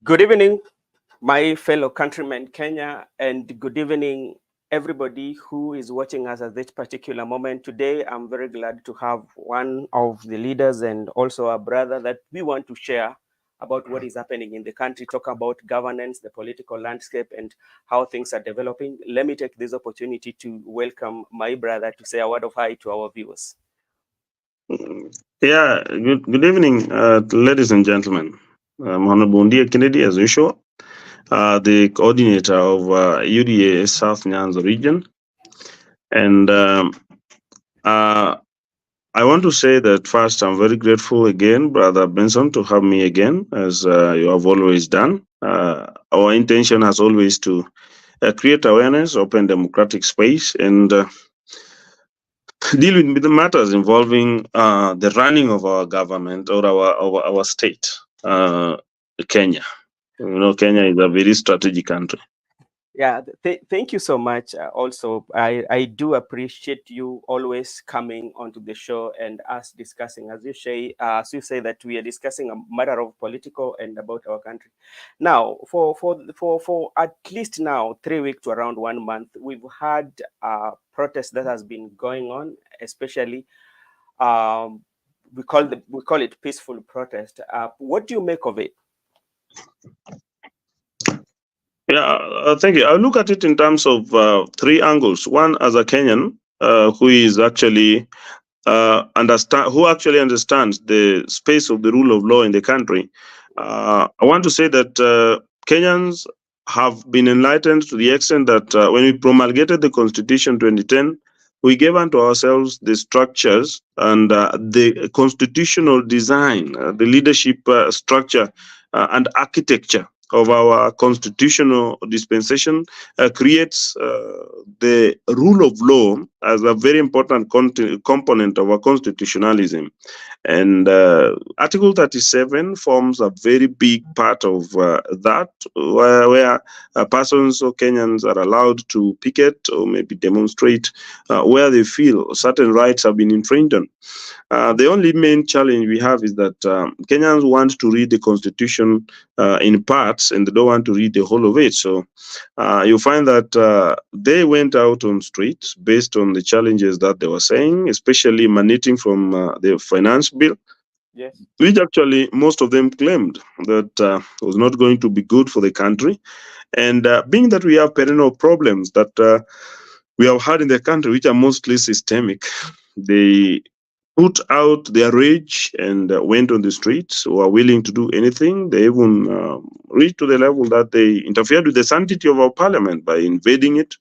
Good evening, my fellow countrymen, Kenya, and good evening, everybody who is watching us at this particular moment. Today, I'm very glad to have one of the leaders and also a brother that we want to share about what is happening in the country, talk about governance, the political landscape, and how things are developing. Let me take this opportunity to welcome my brother to say a word of hi to our viewers. Yeah, good evening, ladies and gentlemen. I'm Honorable Ndia Kennedy, as usual, the coordinator of UDA South Nyanza region. And I want to say that first, I'm very grateful again, Brother Benson, to have me again, as you have always done. Our intention has always to create awareness, open democratic space, and deal with the matters involving the running of our government or our state, Kenya. You know, Kenya is a very strategic country. Yeah, thank you so much. Also, I do appreciate you always coming onto the show and us discussing, as you say that we are discussing a matter of political and about our country. Now, for at least now 3 weeks to around 1 month, we've had a protest that has been going on, especially we call it peaceful protest. What do you make of it? Yeah, thank you. I look at it in terms of three angles. One, as a Kenyan who is actually who actually understands the space of the rule of law in the country. I want to say that Kenyans have been enlightened to the extent that when we promulgated the Constitution 2010, we gave unto ourselves the structures and the constitutional design, the leadership structure and architecture of our constitutional dispensation creates the rule of law as a very important component of our constitutionalism. And Article 37 forms a very big part of that, where persons or Kenyans are allowed to picket or maybe demonstrate where they feel certain rights have been infringed on. The only main challenge we have is that Kenyans want to read the Constitution in parts and they don't want to read the whole of it. So you find that they went out on streets based on the challenges that they were saying, especially emanating from the finance bill. Yes. Which actually most of them claimed that was not going to be good for the country. And being that we have perennial problems that we have had in the country, which are mostly systemic, they put out their rage and went on the streets, were willing to do anything. They even reached to the level that they interfered with the sanctity of our parliament by invading it.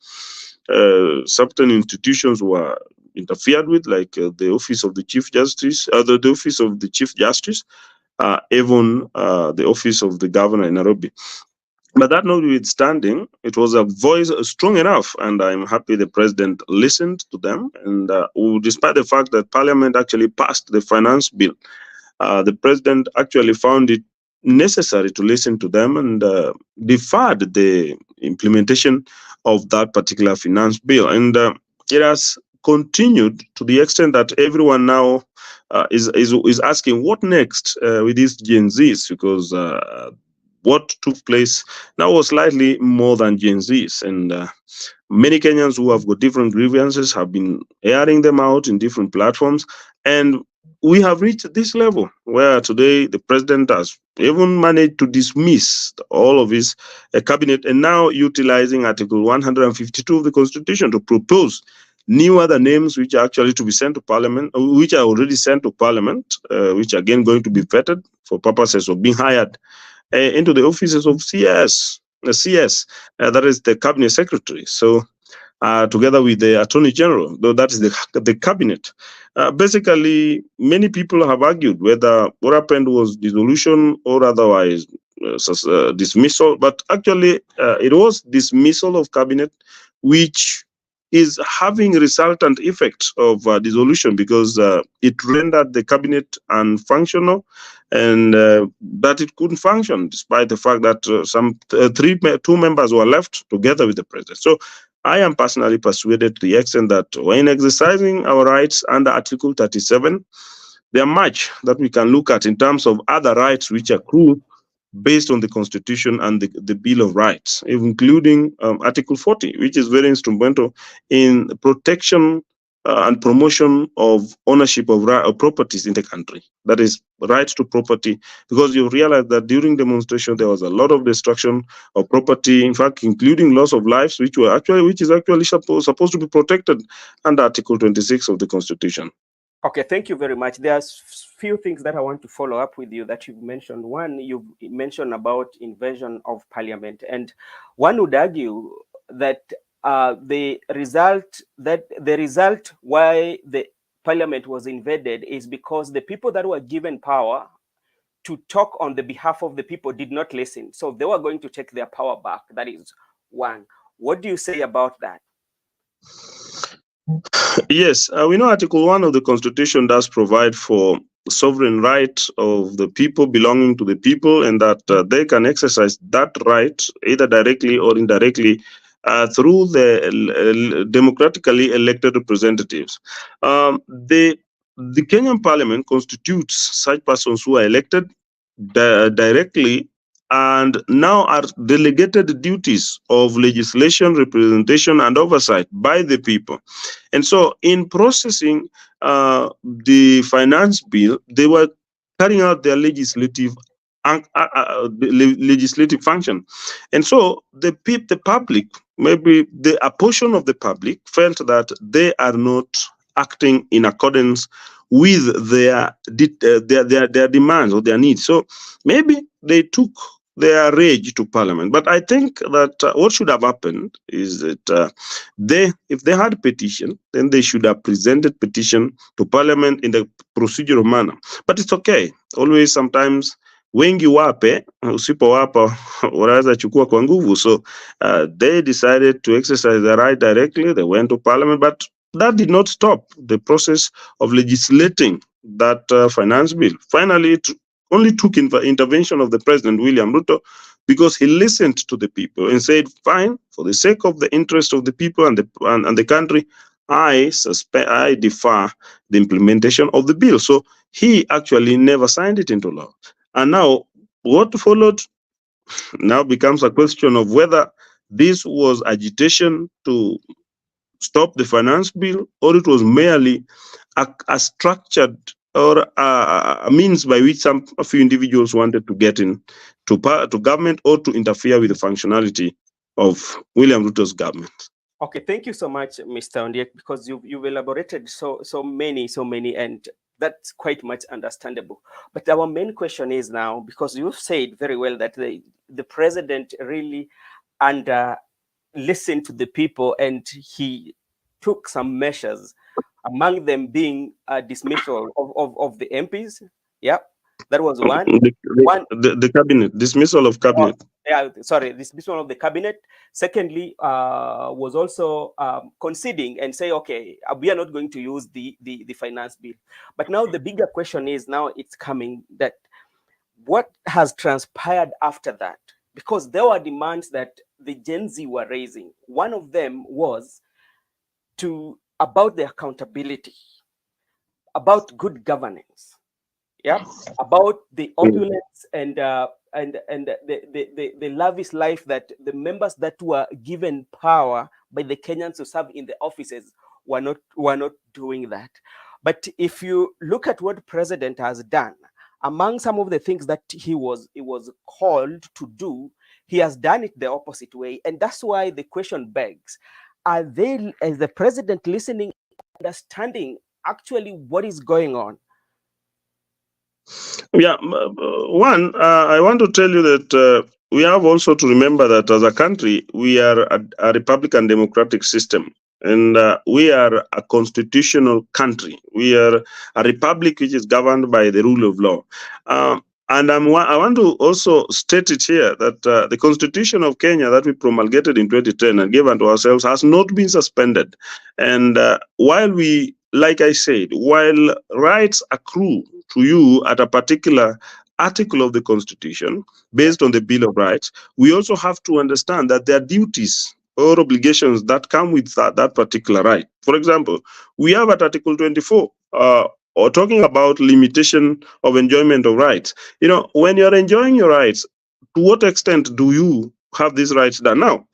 Certain institutions were interfered with, like the office of the Chief Justice, the office of the Chief Justice, even the office of the governor in Nairobi. But that notwithstanding, it was a voice strong enough, and I'm happy the president listened to them. And despite the fact that Parliament actually passed the finance bill, the president actually found it necessary to listen to them and deferred the implementation of that particular finance bill. And it has continued to the extent that everyone now is asking what next with these Gen Zs, because what took place now was slightly more than Gen Zs, and many Kenyans who have got different grievances have been airing them out in different platforms, and we have reached this level where today the president has even managed to dismiss all of his cabinet and now utilizing Article 152 of the Constitution to propose new other names which are actually to be sent to Parliament, which are already sent to Parliament, which are again going to be vetted for purposes of being hired into the offices of CS, that is the cabinet secretary. So together with the Attorney General, though that is the cabinet. Basically, many people have argued whether what happened was dissolution or otherwise dismissal, but actually it was dismissal of cabinet, which is having resultant effects of dissolution, because it rendered the cabinet unfunctional, and that it couldn't function despite the fact that two members were left together with the president. So I am personally persuaded to the extent that when exercising our rights under Article 37, there are much that we can look at in terms of other rights which accrue based on the Constitution and the Bill of Rights, including Article 40, which is very instrumental in protection and promotion of ownership of properties in the country. That is, rights to property, because you realize that during demonstration there was a lot of destruction of property, in fact, including loss of lives, which is actually supposed to be protected under Article 26 of the Constitution. Okay, thank you very much. There's few things that I want to follow up with you that you've mentioned. One, you've mentioned about invasion of parliament, and one would argue that the result why the parliament was invaded is because the people that were given power to talk on the behalf of the people did not listen. So they were going to take their power back. That is one. What do you say about that? Yes, we know Article 1 of the Constitution does provide for sovereign right of the people, belonging to the people, and that they can exercise that right either directly or indirectly through the democratically elected representatives. The Kenyan Parliament constitutes such persons who are elected directly and now are delegated duties of legislation, representation, and oversight by the people. And so, in processing the finance bill, they were carrying out their legislative function. And so, the public, maybe a portion of the public, felt that they are not acting in accordance with their demands or their needs. So maybe they took their rage to parliament. But I think that what should have happened is that if they had petition, then they should have presented petition to parliament in the procedural manner. But it's okay. Always, sometimes wengi wape, usipowapa wanaweza chukua kwa nguvu. So they decided to exercise their right directly. They went to parliament, but that did not stop the process of legislating that finance bill. Finally, it only took intervention of the President, William Ruto, because he listened to the people and said, fine, for the sake of the interest of the people and the country, I defer the implementation of the bill. So he actually never signed it into law. And now what followed now becomes a question of whether this was agitation to stop the finance bill, or it was merely a structured or a means by which a few individuals wanted to get in to government or to interfere with the functionality of William Ruto's government. Okay, thank you so much, Mr. Ondiek, because you've elaborated so many, and that's quite much understandable. But our main question is now, because you've said very well that the president really listened to the people and he took some measures, among them being a dismissal of the MPs. Yeah, that was one. The cabinet, dismissal of cabinet. Dismissal of the cabinet. Secondly, was also conceding and say, okay, we are not going to use the finance bill. But now the bigger question is, now it's coming, that what has transpired after that? Because there were demands that the Gen Z were raising. One of them was about the accountability, about good governance, yeah, about the opulence and the lavish life that the members that were given power by the Kenyans to serve in the offices were not doing that. But if you look at what the president has done, among some of the things that he was called to do, he has done it the opposite way. And that's why the question begs, is the president listening, understanding actually what is going on? Yeah, one, I want to tell you that we have also to remember that as a country, we are a Republican democratic system. And we are a constitutional country. We are a republic which is governed by the rule of law. And I want to also state it here that the Constitution of Kenya that we promulgated in 2010 and gave unto ourselves has not been suspended. And while we, like I said, while rights accrue to you at a particular article of the Constitution based on the Bill of Rights, we also have to understand that there are duties or obligations that come with that particular right. For example, we have at Article 24, or talking about limitation of enjoyment of rights. You know, when you're enjoying your rights, to what extent do you have these rights done? Now,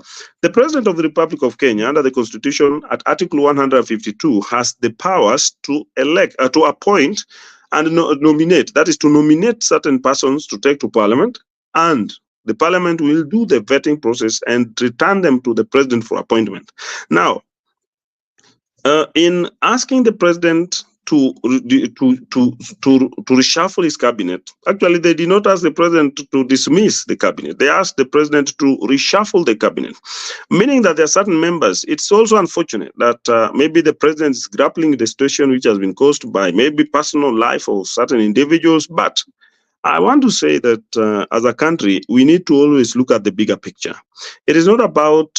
the President of the Republic of Kenya, under the Constitution, at Article 152, has the powers to elect, to appoint and nominate. That is, to nominate certain persons to take to Parliament, and the Parliament will do the vetting process and return them to the President for appointment. Now, in asking the President to reshuffle his cabinet, actually they did not ask the President to dismiss the cabinet. They asked the President to reshuffle the cabinet, meaning that there are certain members. It's also unfortunate that maybe the President is grappling with the situation which has been caused by maybe personal life of certain individuals, but I want to say that as a country, we need to always look at the bigger picture. It is not about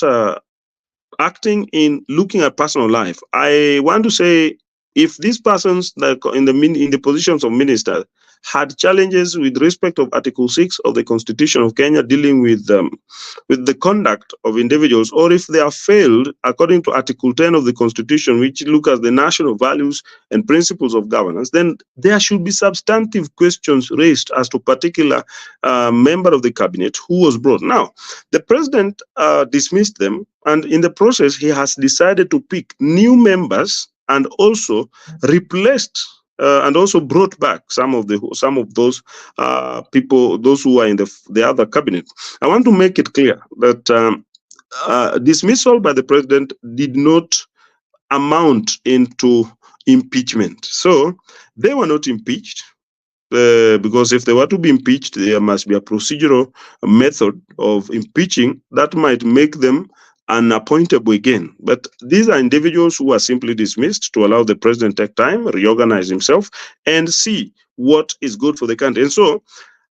acting in looking at personal life. I want to say, if these persons that in the positions of ministers had challenges with respect of Article 6 of the Constitution of Kenya dealing with the conduct of individuals, or if they have failed according to Article 10 of the Constitution, which look at the national values and principles of governance, then there should be substantive questions raised as to particular member of the cabinet who was brought. Now, the President dismissed them, and in the process, he has decided to pick new members and also replaced and also brought back some of those people, those who are in the other cabinet. I want to make it clear that dismissal by the President did not amount into impeachment. So they were not impeached. Because if they were to be impeached, there must be a procedural method of impeaching that might make them unappointable again. But these are individuals who are simply dismissed to allow the President to take time, reorganize himself, and see what is good for the country. And so,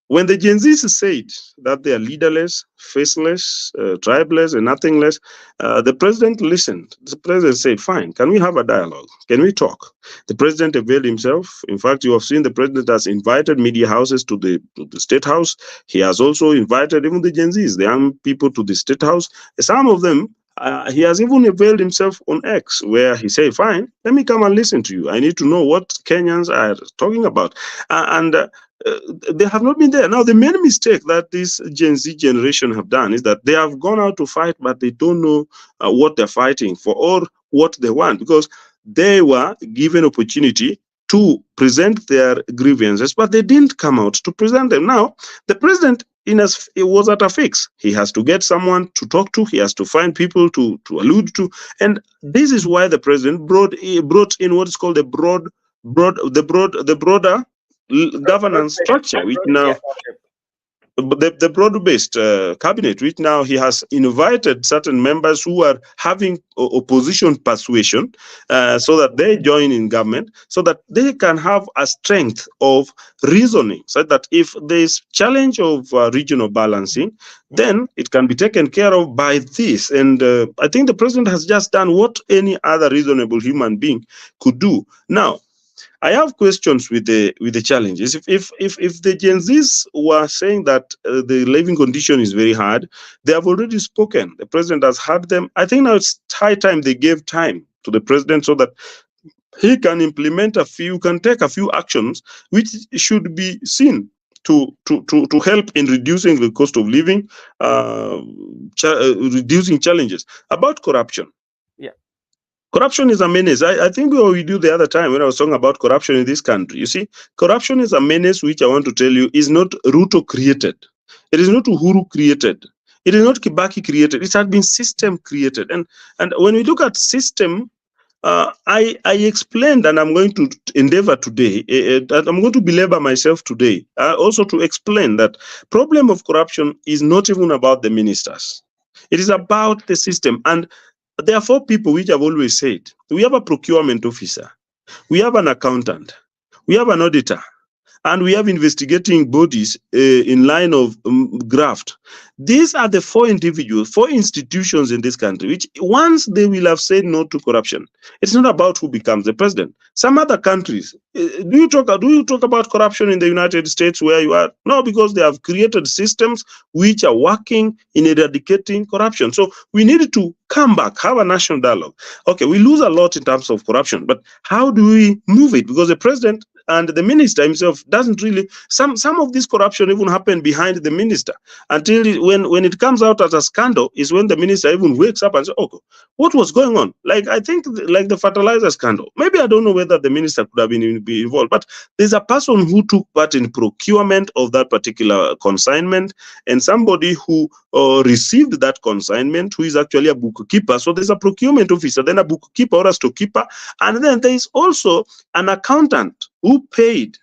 when the Gen Zs said that they are leaderless, faceless, tribeless, and nothingless, the President listened. The President said, fine, can we have a dialogue? Can we talk? The President availed himself. In fact, you have seen the President has invited media houses to the State House. He has also invited even the Gen Zs, the young people, to the State House. Some of them, he has even availed himself on X, where he said, fine, let me come and listen to you. I need to know what Kenyans are talking about. They have not been there. Now, the main mistake that this Gen Z generation have done is that they have gone out to fight, but they don't know what they're fighting for or what they want, because they were given opportunity to present their grievances, but they didn't come out to present them. Now, the President it was at a fix. He has to get someone to talk to. He has to find people to allude to, and this is why the President brought in what is called the broader governance structure, which now the broad-based cabinet, which now he has invited certain members who are having opposition persuasion, so that they join in government, so that they can have a strength of reasoning, so that if there is challenge of regional balancing, then it can be taken care of by this. And I think the President has just done what any other reasonable human being could do. Now, I have questions with the challenges. If the Gen Zs were saying that the living condition is very hard, they have already spoken. The President has heard them. I think now it's high time they gave time to the President so that he can take a few actions which should be seen to help in reducing the cost of living, reducing challenges. About corruption. Corruption is a menace. I think what we do the other time when I was talking about corruption in this country, you see, corruption is a menace which I want to tell you is not Ruto created. It is not Uhuru created. It is not Kibaki created. It has been system created. And when we look at system, I explained, and I'm going to endeavor today, that I'm going to belabor myself today, also to explain that problem of corruption is not even about the ministers. It is about the system. And there are four people which I've always said. We have a procurement officer, we have an accountant, we have an auditor, and we have investigating bodies in line of graft. These are the four individuals, four institutions in this country, which once they will have said no to corruption, it's not about who becomes the president. Some other countries, do you talk about corruption in the United States where you are? No, because they have created systems which are working in eradicating corruption. So we need to come back, have a national dialogue. Okay, we lose a lot in terms of corruption, but how do we move it? Because the president and the minister himself doesn't really, some of this corruption even happened behind the minister until when it comes out as a scandal is when the minister even wakes up and says, oh, what was going on? Like, I think like the fertilizer scandal, maybe I don't know whether the minister could have been involved, but there's a person who took part in procurement of that particular consignment and somebody who received that consignment who is actually a bookkeeper. So there's a procurement officer, then a bookkeeper or a storekeeper, and then there is also an accountant who prepared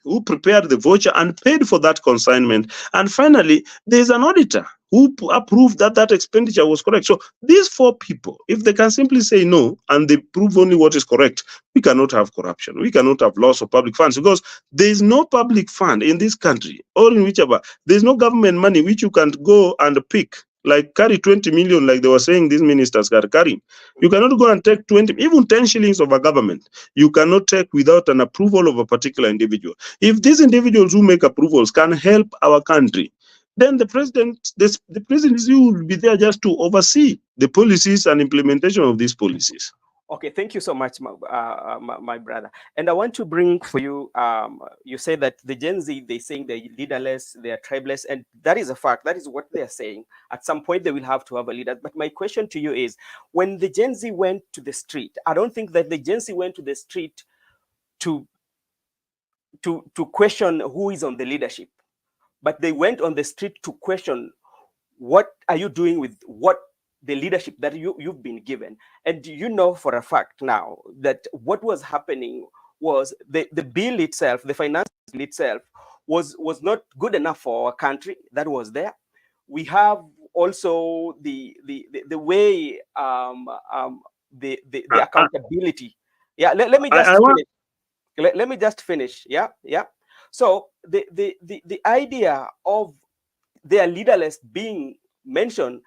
the voucher and paid for that consignment. And finally, there's an auditor who approved that that expenditure was correct. So these four people, if they can simply say no and they prove only what is correct, we cannot have corruption. We cannot have loss of public funds because there is no public fund in this country or in whichever. There's no government money which you can go and pick, like carry 20 million, like they were saying these ministers are carrying. You cannot go and take 20, even 10 shillings of a government. You cannot take without an approval of a particular individual. If these individuals who make approvals can help our country, then the presidency will be there just to oversee the policies and implementation of these policies. Okay, thank you so much, my brother. And I want to bring for you, you say that the Gen Z, they're saying they're leaderless, they're tribeless, and that is a fact. That is what they're saying. At some point, they will have to have a leader. But my question to you is, when the Gen Z went to the street, I don't think that the Gen Z went to the street to question who is on the leadership, but they went on the street to question what are you doing with what the leadership that you've been given. And you know for a fact now that what was happening was the bill itself, the finance bill itself was not good enough for our country that was there. We have also the way the accountability. Yeah, let me just finish. Let me just finish. Yeah. So the idea of their leaderless being mentioned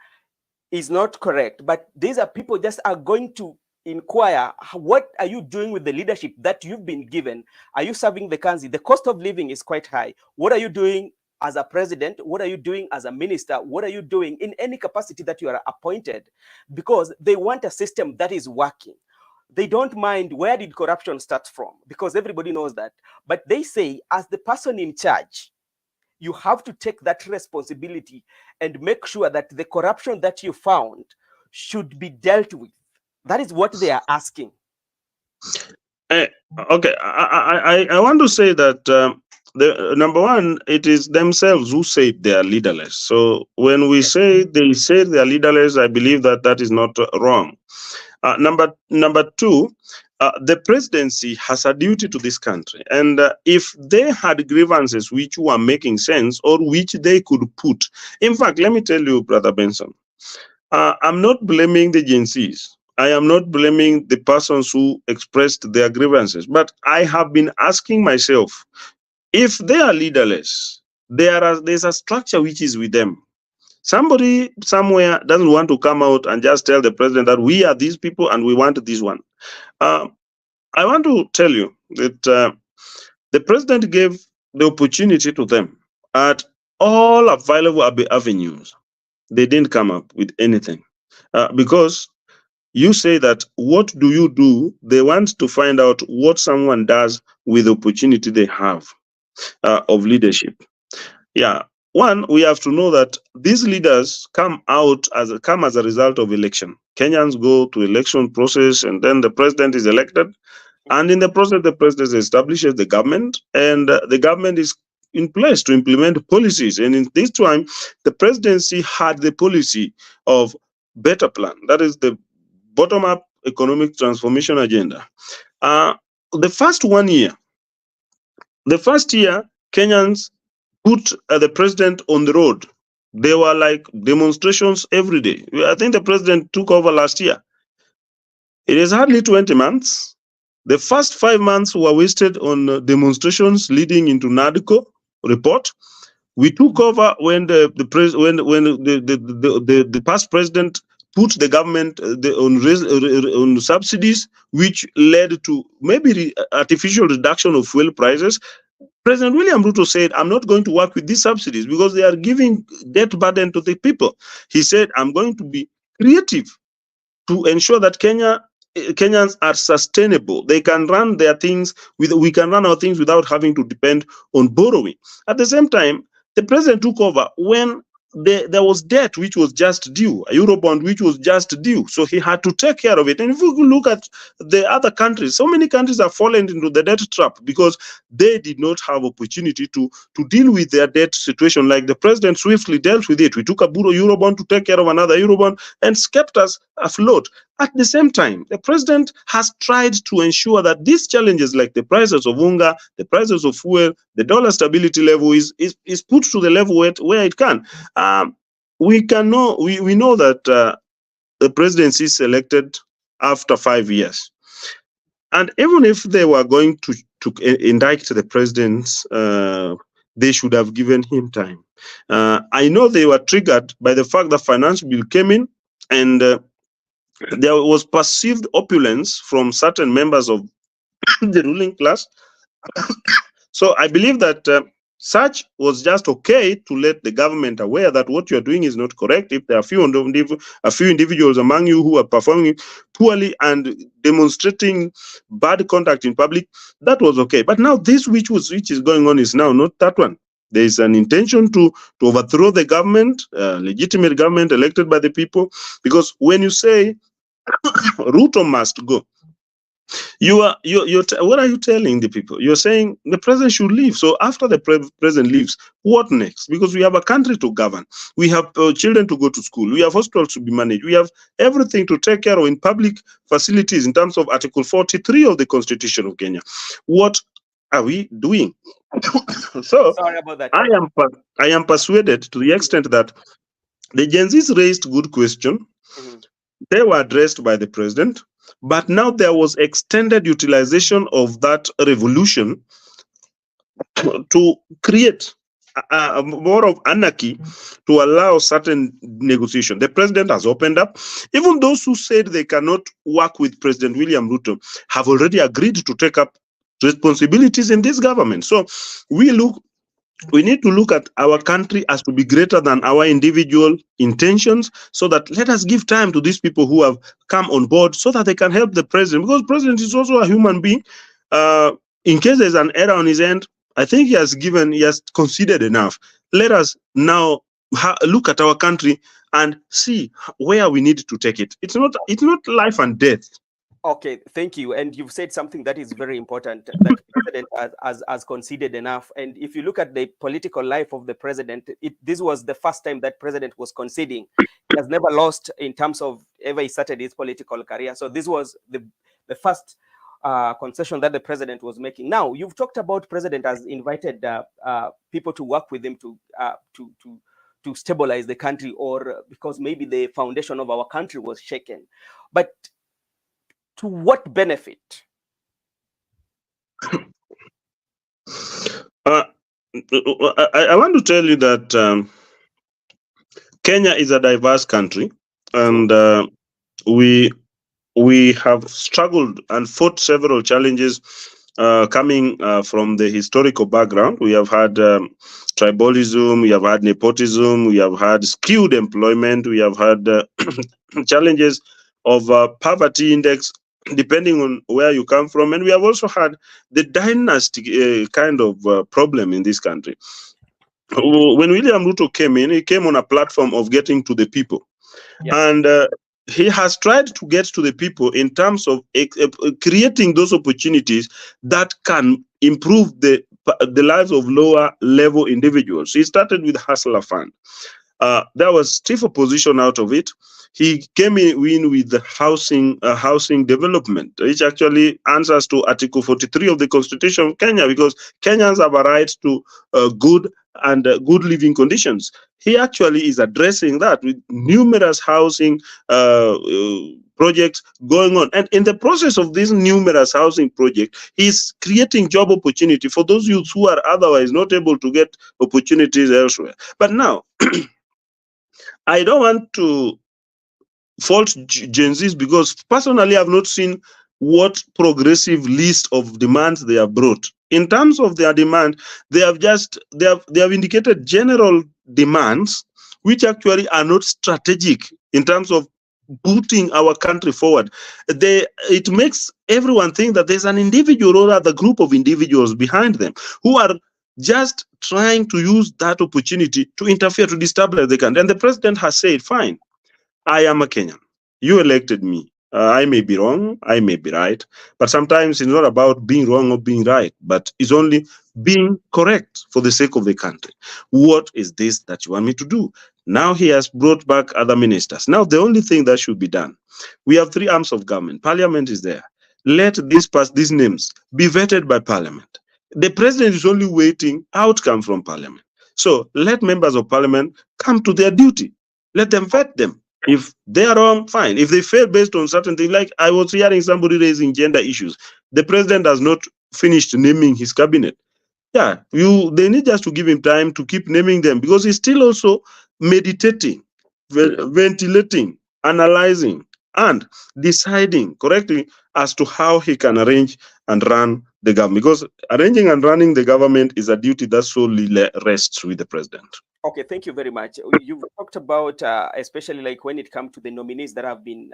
is not correct, but these are people just are going to inquire, what are you doing with the leadership that you've been given? Are you serving the country? The cost of living is quite high. What are you doing as a president? What are you doing as a minister? What are you doing in any capacity that you are appointed? Because they want a system that is working. They don't mind where did corruption start from, because everybody knows that. But they say, as the person in charge, you have to take that responsibility and make sure that the corruption that you found should be dealt with. That is what they are asking. Okay, I want to say that the number one, it is themselves who say they are leaderless. So when we say they are leaderless, I believe that that is not wrong. Number two, the presidency has a duty to this country, and if they had grievances which were making sense or which they could put, in fact, let me tell you, Brother Benson, I'm not blaming the Gen Zs. I am not blaming the persons who expressed their grievances, but I have been asking myself, if they are leaderless, there's a structure which is with them. Somebody somewhere doesn't want to come out and just tell the president that we are these people and we want this one. I want to tell you that the president gave the opportunity to them at all available avenues. They didn't come up with anything because you say that what do you do? They want to find out what someone does with the opportunity they have of leadership. Yeah. One, we have to know that these leaders come as a result of election. Kenyans go to election process, and then the president is elected. And in the process, the president establishes the government, and the government is in place to implement policies. And in this time, the presidency had the policy of better plan. That is the bottom-up economic transformation agenda. The first 1 year, the first year, Kenyans put the president on the road. There were like demonstrations every day. I think the president took over last year. It is hardly 20 months. The first 5 months were wasted on demonstrations leading into NADCO report. We took over when the past president put the government on subsidies, which led to maybe artificial reduction of fuel prices. President William Ruto said, I'm not going to work with these subsidies because they are giving debt burden to the people. He said, I'm going to be creative to ensure that Kenyans are sustainable. They can run their things we can run our things without having to depend on borrowing. At the same time, the president took over when there was debt which was just due, a Eurobond which was just due. So he had to take care of it. And if we look at the other countries, so many countries have fallen into the debt trap because they did not have opportunity to deal with their debt situation. Like the president swiftly dealt with it. We took a Eurobond to take care of another Eurobond and kept us afloat. At the same time, the president has tried to ensure that these challenges like the prices of unga, the prices of fuel, the dollar stability level is put to the level where it can. We know that the presidency is elected after 5 years. And even if they were going to indict the president, they should have given him time. I know they were triggered by the fact that financial bill came in and there was perceived opulence from certain members of the ruling class. So I believe that such was just okay to let the government aware that what you are doing is not correct. If there are a few individuals among you who are performing poorly and demonstrating bad conduct in public, that was okay. But now this which is going on is now not that one. There is an intention to overthrow the government, legitimate government elected by the people, because when you say Ruto must go, what are you telling the people? You're saying the president should leave. So after the president leaves, what next? Because we have a country to govern. We have children to go to school. We have hospitals to be managed. We have everything to take care of in public facilities in terms of Article 43 of the Constitution of Kenya. What are we doing? So sorry about that. I am persuaded to the extent that the Gen Zs raised good question. Mm-hmm. They were addressed by the president, but now there was extended utilization of that revolution to create more of anarchy to allow certain negotiation. The president has opened up. Even those who said they cannot work with President William Ruto have already agreed to take up responsibilities in this government. So we need to look at our country as to be greater than our individual intentions, so that let us give time to these people who have come on board so that they can help the president, because the president is also a human being. In case there's an error on his end, I think he has considered enough. Let us now look at our country and see where we need to take it. It's not life and death. Okay, thank you. And you've said something that is very important, that the president has conceded enough. And if you look at the political life of the president, this was the first time that president was conceding. He has never lost in terms of ever he started his political career. So this was the first concession that the president was making. Now, you've talked about president has invited people to work with him to stabilize the country, or because maybe the foundation of our country was shaken. But to what benefit? I want to tell you that Kenya is a diverse country, and we have struggled and fought several challenges coming from the historical background. We have had tribalism, we have had nepotism, we have had skewed employment, we have had challenges of poverty index, depending on where you come from. And we have also had the dynasty kind of problem in this country. When William Ruto came in, he came on a platform of getting to the people. Yeah. And he has tried to get to the people in terms of creating those opportunities that can improve the lives of lower level individuals. He started with Hustler Fund. There was stiff opposition out of it. he came in with the housing development, which actually answers to Article 43 of the Constitution of Kenya, because Kenyans have a right to good living conditions. He actually is addressing that with numerous housing projects going on. And in the process of this numerous housing project, he's creating job opportunity for those youths who are otherwise not able to get opportunities elsewhere. But now, I don't want to fault Gen Zs, because personally I've not seen what progressive list of demands they have brought. In terms of their demand, they have indicated general demands which actually are not strategic in terms of putting our country forward. It makes everyone think that there's an individual or other group of individuals behind them who are just trying to use that opportunity to interfere, to destabilize the country. And the president has said, fine, I am a Kenyan. You elected me. I may be wrong, I may be right, but sometimes it's not about being wrong or being right, but it's only being correct for the sake of the country. What is this that you want me to do? Now he has brought back other ministers. Now the only thing that should be done, we have three arms of government. Parliament is there. Let these names be vetted by Parliament. The president is only waiting outcome from Parliament. So let members of Parliament come to their duty. Let them vet them. If they are wrong, fine. If they fail based on certain things, like I was hearing somebody raising gender issues, the president has not finished naming his cabinet. Yeah, they need just to give him time to keep naming them, because he's still also meditating, ventilating, analyzing, and deciding correctly as to how he can arrange and run the government. Because arranging and running the government is a duty that solely rests with the president. Okay, thank you very much. You've talked about, especially like when it comes to the nominees that have been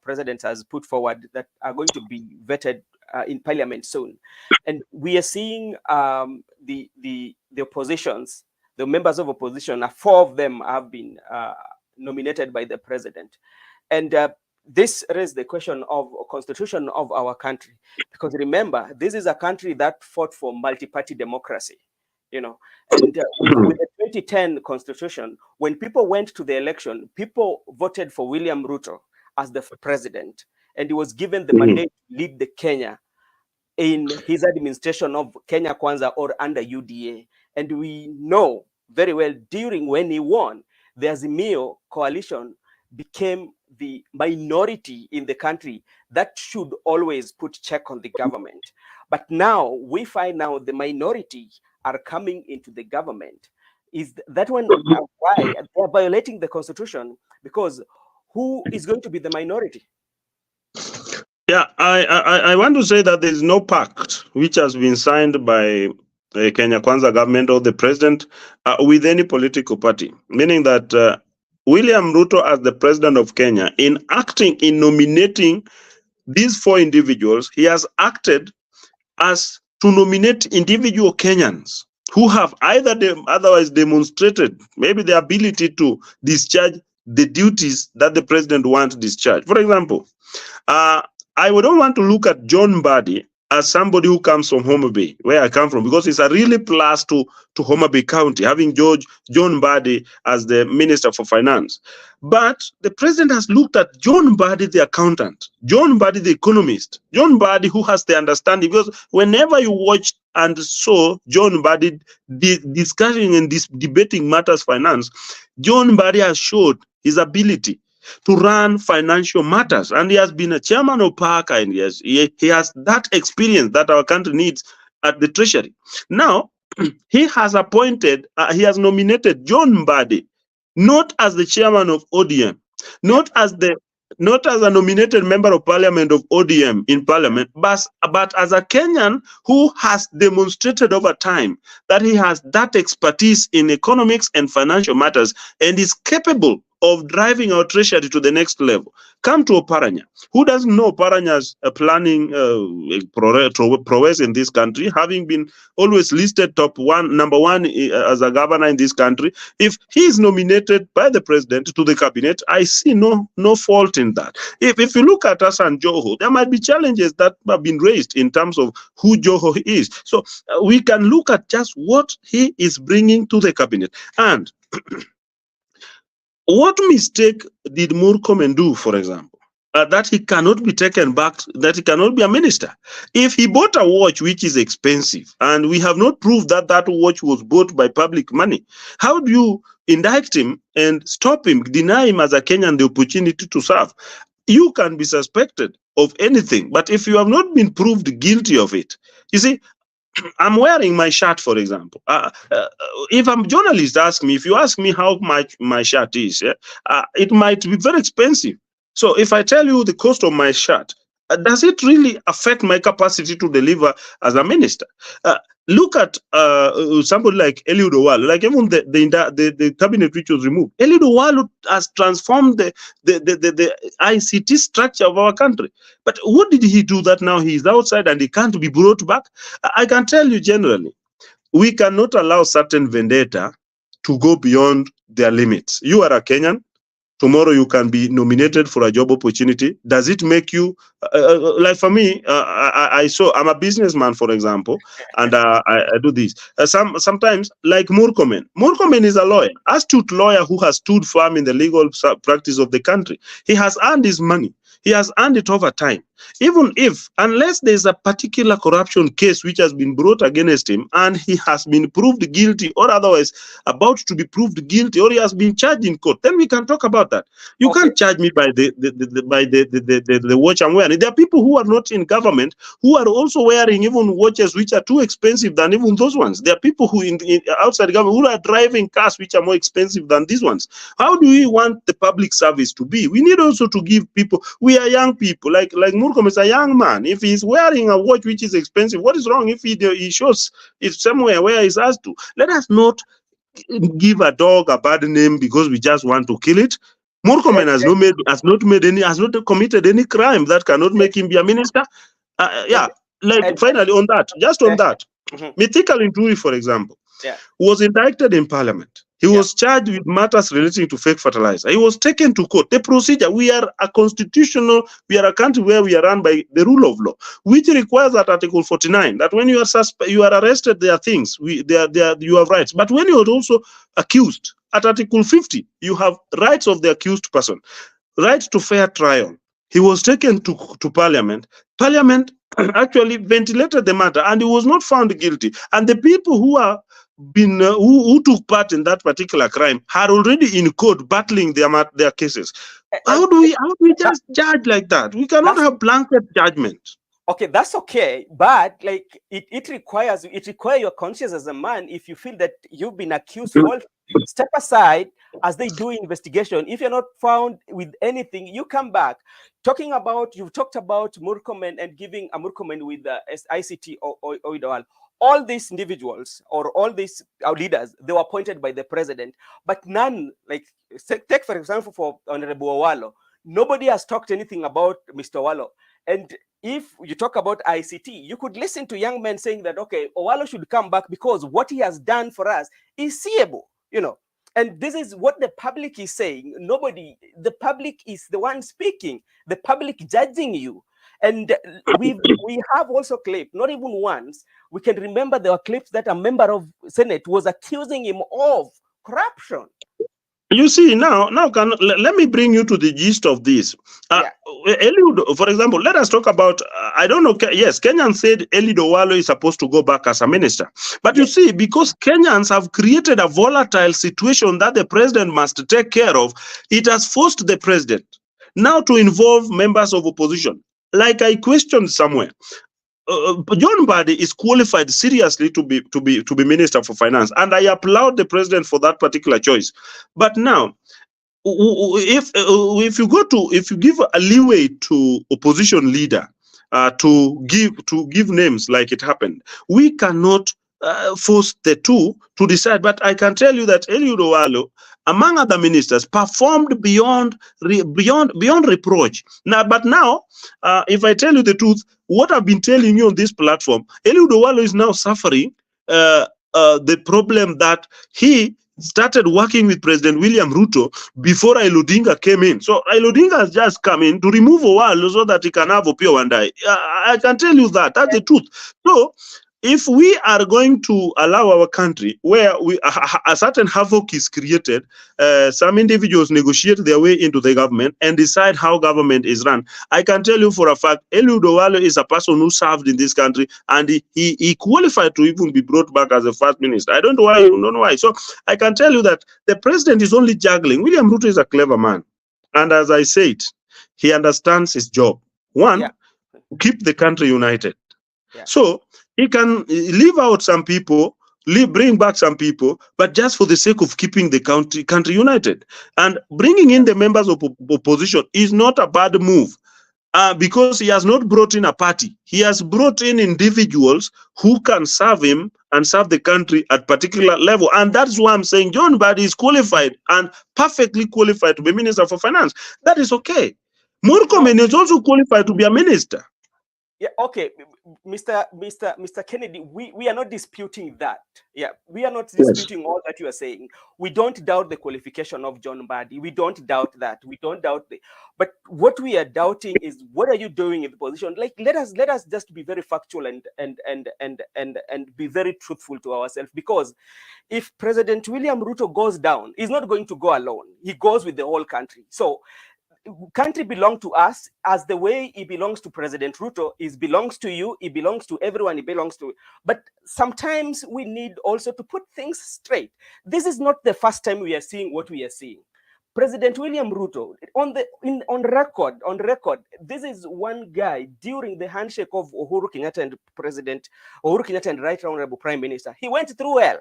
president has put forward that are going to be vetted in Parliament soon, and we are seeing the oppositions, the members of opposition. Four of them have been nominated by the president, and this raised the question of constitution of our country, because remember, this is a country that fought for multi-party democracy. And with the 2010 constitution, when people went to the election, people voted for William Ruto as the president, and he was given the mandate to lead the Kenya in his administration of Kenya Kwanza, or under UDA. And we know very well, during when he won, the Azimio coalition became the minority in the country that should always put check on the government. But now we find now the minority are coming into the government. Is that one why they are violating the constitution? Because who is going to be the minority? Yeah, I want to say that there is no pact which has been signed by the Kenya Kwanza government or the president with any political party, meaning that William Ruto, as the president of Kenya, in nominating these four individuals, he has acted as to nominate individual Kenyans who have otherwise demonstrated maybe the ability to discharge the duties that the president wants discharged. For example, I would not want to look at John Mbadi as somebody who comes from Homa Bay, where I come from, because it's a really plus to Homa Bay County, having John Mbadi as the Minister for Finance. But the president has looked at John Mbadi, the accountant, John Mbadi, the economist, John Mbadi, who has the understanding, because whenever you watched and saw John Mbadi discussing and debating matters finance, John Mbadi has showed his ability to run financial matters, and he has been a chairman of Parker, and he has that experience that our country needs at the treasury. Now he has nominated John Mbadi not as the chairman of ODM, not as a nominated member of parliament of ODM in parliament, but as a Kenyan who has demonstrated over time that he has that expertise in economics and financial matters and is capable of driving our treasury to the next level. Come to Oparanya. Who doesn't know Oparanya's planning prowess in this country, having been always listed number one as a governor in this country? If he is nominated by the president to the cabinet, I see no fault in that. If you look at Hassan Joho, there might be challenges that have been raised in terms of who Joho is. So we can look at just what he is bringing to the cabinet. And What mistake did Murkomen do, for example, that he cannot be taken back, that he cannot be a minister? If he bought a watch which is expensive, and we have not proved that that watch was bought by public money, how do you indict him and stop him, deny him as a Kenyan the opportunity to serve? You can be suspected of anything, but if you have not been proved guilty of it, you see, I'm wearing my shirt, for example. If a journalist asks me, if you ask me how much my shirt is, yeah, it might be very expensive. So if I tell you the cost of my shirt, does it really affect my capacity to deliver as a minister? Look at somebody like Eliud Owalo, like even the cabinet which was removed. Eliud Owalo has transformed the ICT structure of our country. But what did he do that now he is outside and he can't be brought back? I can tell you generally, we cannot allow certain vendetta to go beyond their limits. You are a Kenyan. Tomorrow you can be nominated for a job opportunity. Does it make you, like for me, I saw, I'm a businessman, for example, and I do this. Sometimes, like Murkomen. Murkomen is a lawyer, astute lawyer who has stood firm in the legal practice of the country. He has earned his money. He has earned it over time. Even if, unless there's a particular corruption case which has been brought against him and he has been proved guilty or otherwise about to be proved guilty or he has been charged in court, then we can talk about that. You can't charge me by the watch I'm wearing. There are people who are not in government who are also wearing even watches which are too expensive than even those ones. There are people who in outside government who are driving cars which are more expensive than these ones. How do we want the public service to be? We need also to give people, we are young people, like Murkom is a young man. If he's wearing a watch which is expensive, what is wrong if he shows it somewhere where he's asked to? Let us not give a dog a bad name because we just want to kill it. Murkomen has not committed any crime that cannot make him be a minister. Finally on that, just on that, Mythical Inturi, for example, was indicted in parliament. He was charged with matters relating to fake fertilizer. He was taken to court. The procedure, we are a country where we are run by the rule of law, which requires that Article 49, that when you are arrested, there are things, you have rights. But when you are also accused, at Article 50, you have rights of the accused person, right to fair trial. He was taken to parliament. Parliament actually ventilated the matter and he was not found guilty. And the people who are who took part in that particular crime are already in court battling their cases. How do we just judge like that? We cannot have blanket judgment. Okay, that's okay, but like it requires your conscience as a man. If you feel that you've been accused falsely, step aside as they do investigation. If you're not found with anything, you come back. You've talked about Murkomen and giving a Murkomen with the ICT or all these individuals or all these leaders, they were appointed by the president, but none, like take for example for Honorable Owalo, nobody has talked anything about Mr. Owalo. And if you talk about ICT, you could listen to young men saying that, okay, Owalo should come back because what he has done for us is seeable, And this is what the public is saying. The public is the one speaking, the public judging you. And we have also clipped, not even once, we can remember there were clips that a member of Senate was accusing him of corruption. You see, now let me bring you to the gist of this. Eliud, for example, let us talk about, I don't know, yes, Kenyans said Eliud Owalo is supposed to go back as a minister. But you see, because Kenyans have created a volatile situation that the president must take care of, it has forced the president now to involve members of opposition. Like I questioned somewhere, John Mbadi is qualified seriously to be Minister for Finance, and I applaud the president for that particular choice. But now, if you give a leeway to opposition leader to give names like it happened, we cannot force the two to decide. But I can tell you that Eliud Owalo, among other ministers, performed beyond reproach. But now, if I tell you the truth, what I've been telling you on this platform, Eliud Owalo is now suffering the problem that he started working with President William Ruto before Raila Odinga came in. So Raila Odinga has just come in to remove Owalo so that he can have Opiyo Wandayi. I can tell you that. That's the truth. So if we are going to allow our country where a certain havoc is created, some individuals negotiate their way into the government and decide how government is run. I can tell you for a fact, Eliud Owalo is a person who served in this country, and he qualified to even be brought back as a first minister. I don't know why. You don't know why. So I can tell you that the president is only juggling. William Ruto is a clever man, and as I said, he understands his job. One, to keep the country united. So he can leave out some people, bring back some people, but just for the sake of keeping the country united. And bringing in the members of opposition is not a bad move. Because he has not brought in a party. He has brought in individuals who can serve him and serve the country at particular level. And that's why I'm saying John Mbadi is qualified and perfectly qualified to be Minister for Finance. That is okay. Murkomen is also qualified to be a minister. Yeah, okay, Mr. Kennedy, we are not disputing that. Yeah, we are not disputing all that you are saying. We don't doubt the qualification of John Mbadi. We don't doubt that. We don't doubt the. But what we are doubting is, what are you doing in the position? Like, let us just be very factual and be very truthful to ourselves. Because if President William Ruto goes down, he's not going to go alone. He goes with the whole country. So country belongs to us as the way it belongs to President Ruto. It belongs to you, it belongs to everyone, it belongs to. But sometimes we need also to put things straight. This is not the first time we are seeing what we are seeing. President William Ruto, on record, this is one guy during the handshake of Uhuru Kenyatta and President Uhuru Kenyatta and Right Honorable Prime Minister. He went through hell.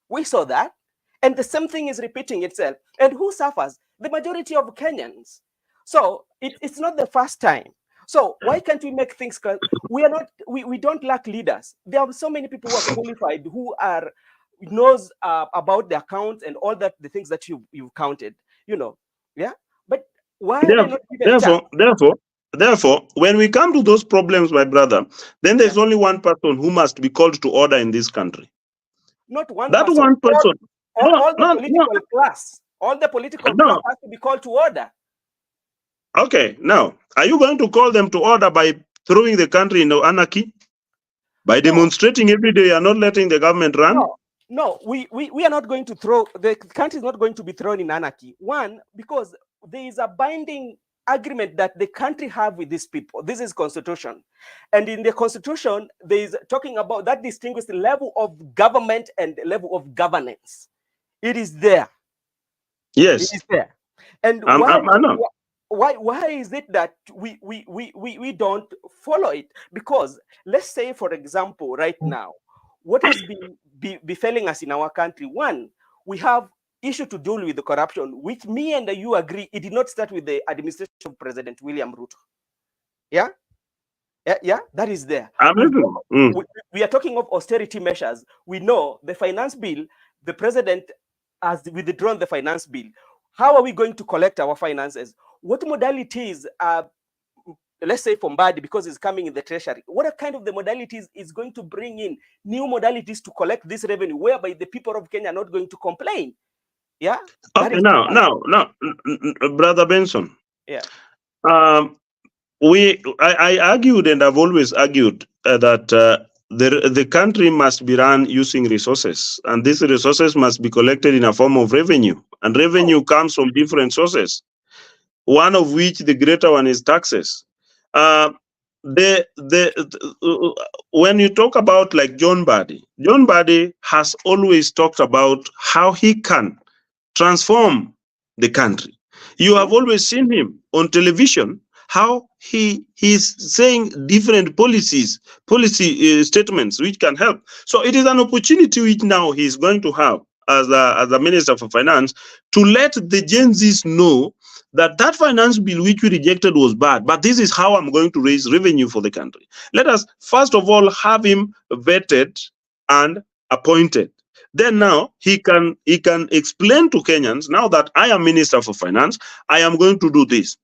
We saw that. And the same thing is repeating itself. And who suffers? The majority of Kenyans. So it's not the first time. So why can't we make things clear? We don't lack leaders. There are so many people who are qualified, who knows about the accounts and all that, the things that you've counted, yeah. But why are they not given Therefore, when we come to those problems, my brother, then there's only one person who must be called to order in this country. Not one that person. One person. All the political class. All the political class has to be called to order. Okay, now, are you going to call them to order by throwing the country into anarchy? By demonstrating every day and not letting the government run? No, we are not going to throw, the country is not going to be thrown in anarchy. One, because there is a binding agreement that the country have with these people. This is constitution. And in the constitution, there is talking about that distinguished level of government and level of governance. It is there. Yes. It is there. And why is it that we don't follow it? Because let's say, for example, right now, what has been befalling us in our country, one, we have issue to deal with the corruption, which me and you agree, it did not start with the administration of President William Ruto. Yeah, that is there. We are talking of austerity measures. We know the finance bill, the president has withdrawn the finance bill. How are we going to collect our finances? What modalities are, let's say for Mbadi, because it's coming in the treasury, what kind of the modalities is going to bring in new modalities to collect this revenue, whereby the people of Kenya are not going to complain? Yeah. Okay, now, Brother Benson. Yeah. I argued, and I've always argued that the country must be run using resources, and these resources must be collected in a form of revenue, and revenue comes from different sources. One of which, the greater one, is taxes. When you talk about like John Mbadi has always talked about how he can transform the country. You have always seen him on television, how he's saying different policy statements which can help. So it is an opportunity which now he's going to have as a Minister for Finance to let the Gen Zs know that finance bill which we rejected was bad, but this is how I'm going to raise revenue for the country. Let us first of all have him vetted and appointed. Then now he can explain to Kenyans, now that I am Minister for Finance, I am going to do this.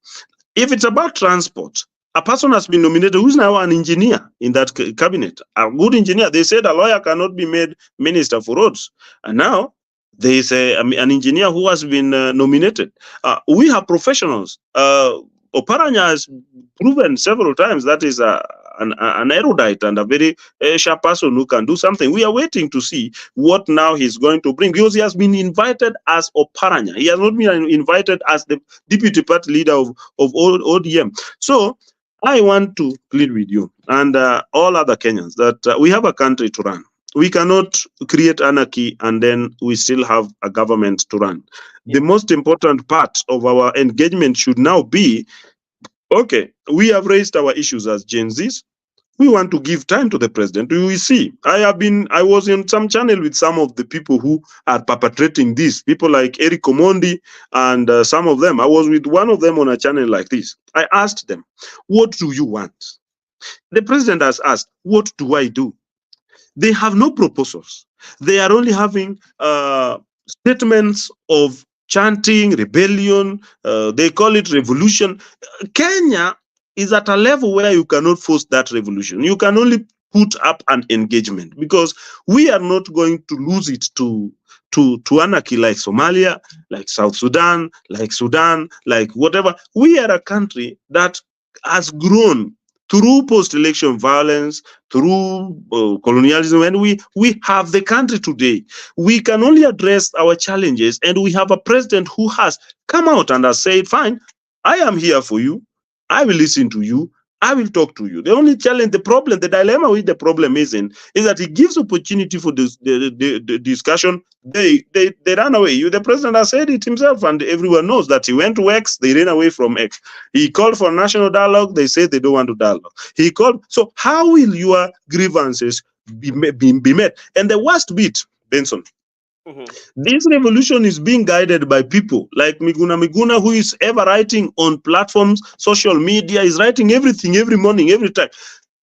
If it's about transport, a person has been nominated who's now an engineer in that cabinet, a good engineer. They said a lawyer cannot be made Minister for Roads, and now there is an engineer who has been nominated. We have professionals. Oparanya has proven several times that is a an erudite and a very sharp person who can do something. We are waiting to see what now he's going to bring, because he has been invited as Oparanya. He has not been invited as the deputy party leader of ODM. So I want to plead with you and all other Kenyans that we have a country to run. We cannot create anarchy and then we still have a government to run. The most important part of our engagement should now be, okay, we have raised our issues as Gen Zs. We want to give time to the president. We see. I was in some channel with some of the people who are perpetrating this. People like Eric Omondi and some of them. I was with one of them on a channel like this. I asked them, what do you want? The president has asked, what do I do? They have no proposals. They are only having statements of chanting, rebellion. They call it revolution. Kenya is at a level where you cannot force that revolution. You can only put up an engagement, because we are not going to lose it to anarchy like Somalia, like South Sudan, like whatever. We are a country that has grown through post-election violence, through colonialism, and we have the country today. We can only address our challenges, and we have a president who has come out and has said, fine, I am here for you. I will listen to you. I will talk to you. The only challenge, the problem, the dilemma with the problem is that he gives opportunity for the discussion. They run away. The president has said it himself, and everyone knows that he went to X, they ran away from X. He called for national dialogue, they say they don't want to dialogue. He called. So how will your grievances be met? And the worst bit, Benson, this revolution is being guided by people like Miguna, who is ever writing on platforms, social media, is writing everything every morning, every time.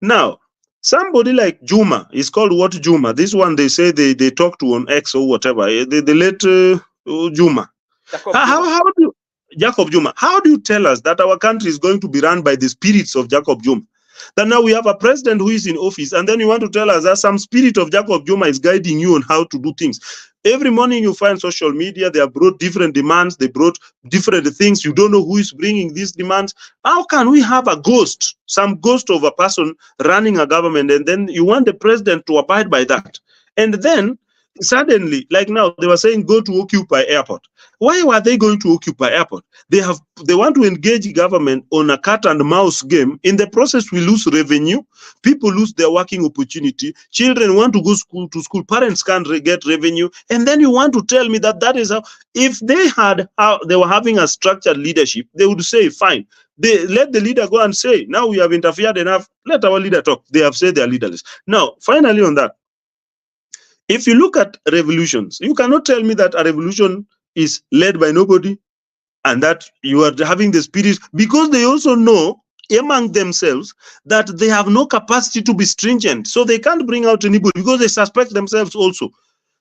Now, somebody like Juma is called what Juma? This one they say they talk to on X or whatever. They let Juma. Jacob Juma. How do you tell us that our country is going to be run by the spirits of Jacob Juma? That now we have a president who is in office, and then you want to tell us that some spirit of Jacob Juma is guiding you on how to do things. Every morning you find social media, they have brought different demands, they brought different things. You don't know who is bringing these demands. How can we have a ghost, some ghost of a person running a government, and then you want the president to abide by that? And then suddenly, like now, they were saying go to Occupy Airport. Why were they going to Occupy Airport? They want to engage government on a cat and mouse game. In the process, we lose revenue. People lose their working opportunity. Children want to go to school. Parents can't get revenue. And then you want to tell me that is how, if they were having a structured leadership, they would say, fine. They let the leader go and say, now we have interfered enough. Let our leader talk. They have said they are leaderless. Now, finally on that, if you look at revolutions, you cannot tell me that a revolution is led by nobody and that you are having the spirit, because they also know among themselves that they have no capacity to be stringent. So they can't bring out anybody because they suspect themselves also.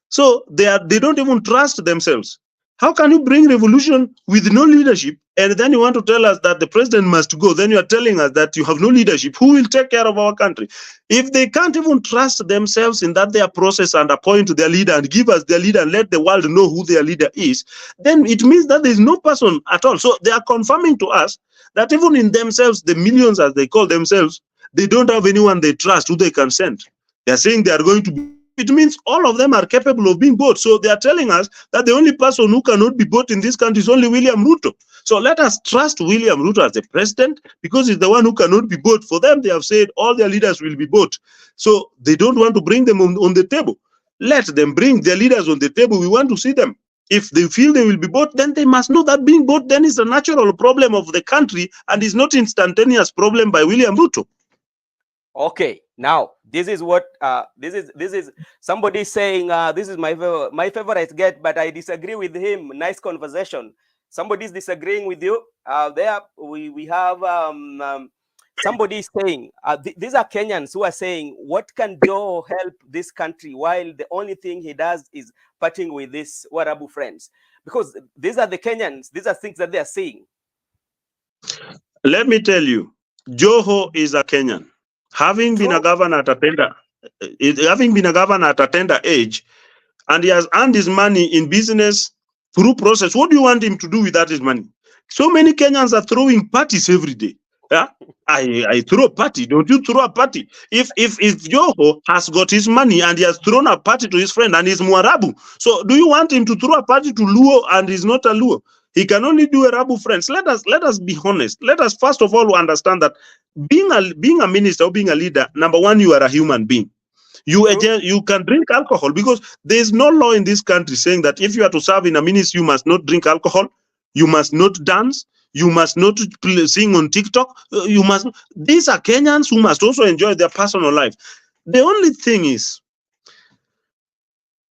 So they don't even trust themselves. How can you bring revolution with no leadership, and then you want to tell us that the president must go? Then you are telling us that you have no leadership. Who will take care of our country? If they can't even trust themselves in that their process and appoint their leader and give us their leader and let the world know who their leader is, then it means that there is no person at all. So they are confirming to us that even in themselves, the millions as they call themselves, they don't have anyone they trust who they can send. They are saying they are going to be. It means all of them are capable of being bought. So they are telling us that the only person who cannot be bought in this country is only William Ruto. So let us trust William Ruto as the president, because he's the one who cannot be bought. For them, they have said all their leaders will be bought. So they don't want to bring them on the table. Let them bring their leaders on the table. We want to see them. If they feel they will be bought, then they must know that being bought then is a natural problem of the country and is not instantaneous problem by William Ruto. Okay, now this is what this is somebody saying this is my favorite get, but I disagree with him. Nice conversation. Somebody's disagreeing with you. There we have somebody saying these are Kenyans who are saying, what can Joe help this country while the only thing he does is partying with his Warabu friends? Because these are the Kenyans. These are things that they are saying. Let me tell you, Joho is a Kenyan. Having been a governor at a tender age, and he has earned his money in business through process. What do you want him to do with that his money? So many Kenyans are throwing parties every day. Yeah, I throw a party. Don't you throw a party? If Joho has got his money and he has thrown a party to his friend and he's Mwarabu, so do you want him to throw a party to Luo and he's not a Luo? He can only do a Rabu friends. Let us be honest. Let us first of all understand that being a minister or being a leader, number one, you are a human being. You can drink alcohol because there is no law in this country saying that if you are to serve in a ministry, you must not drink alcohol, you must not dance, you must not sing on TikTok. You must. These are Kenyans who must also enjoy their personal life. The only thing is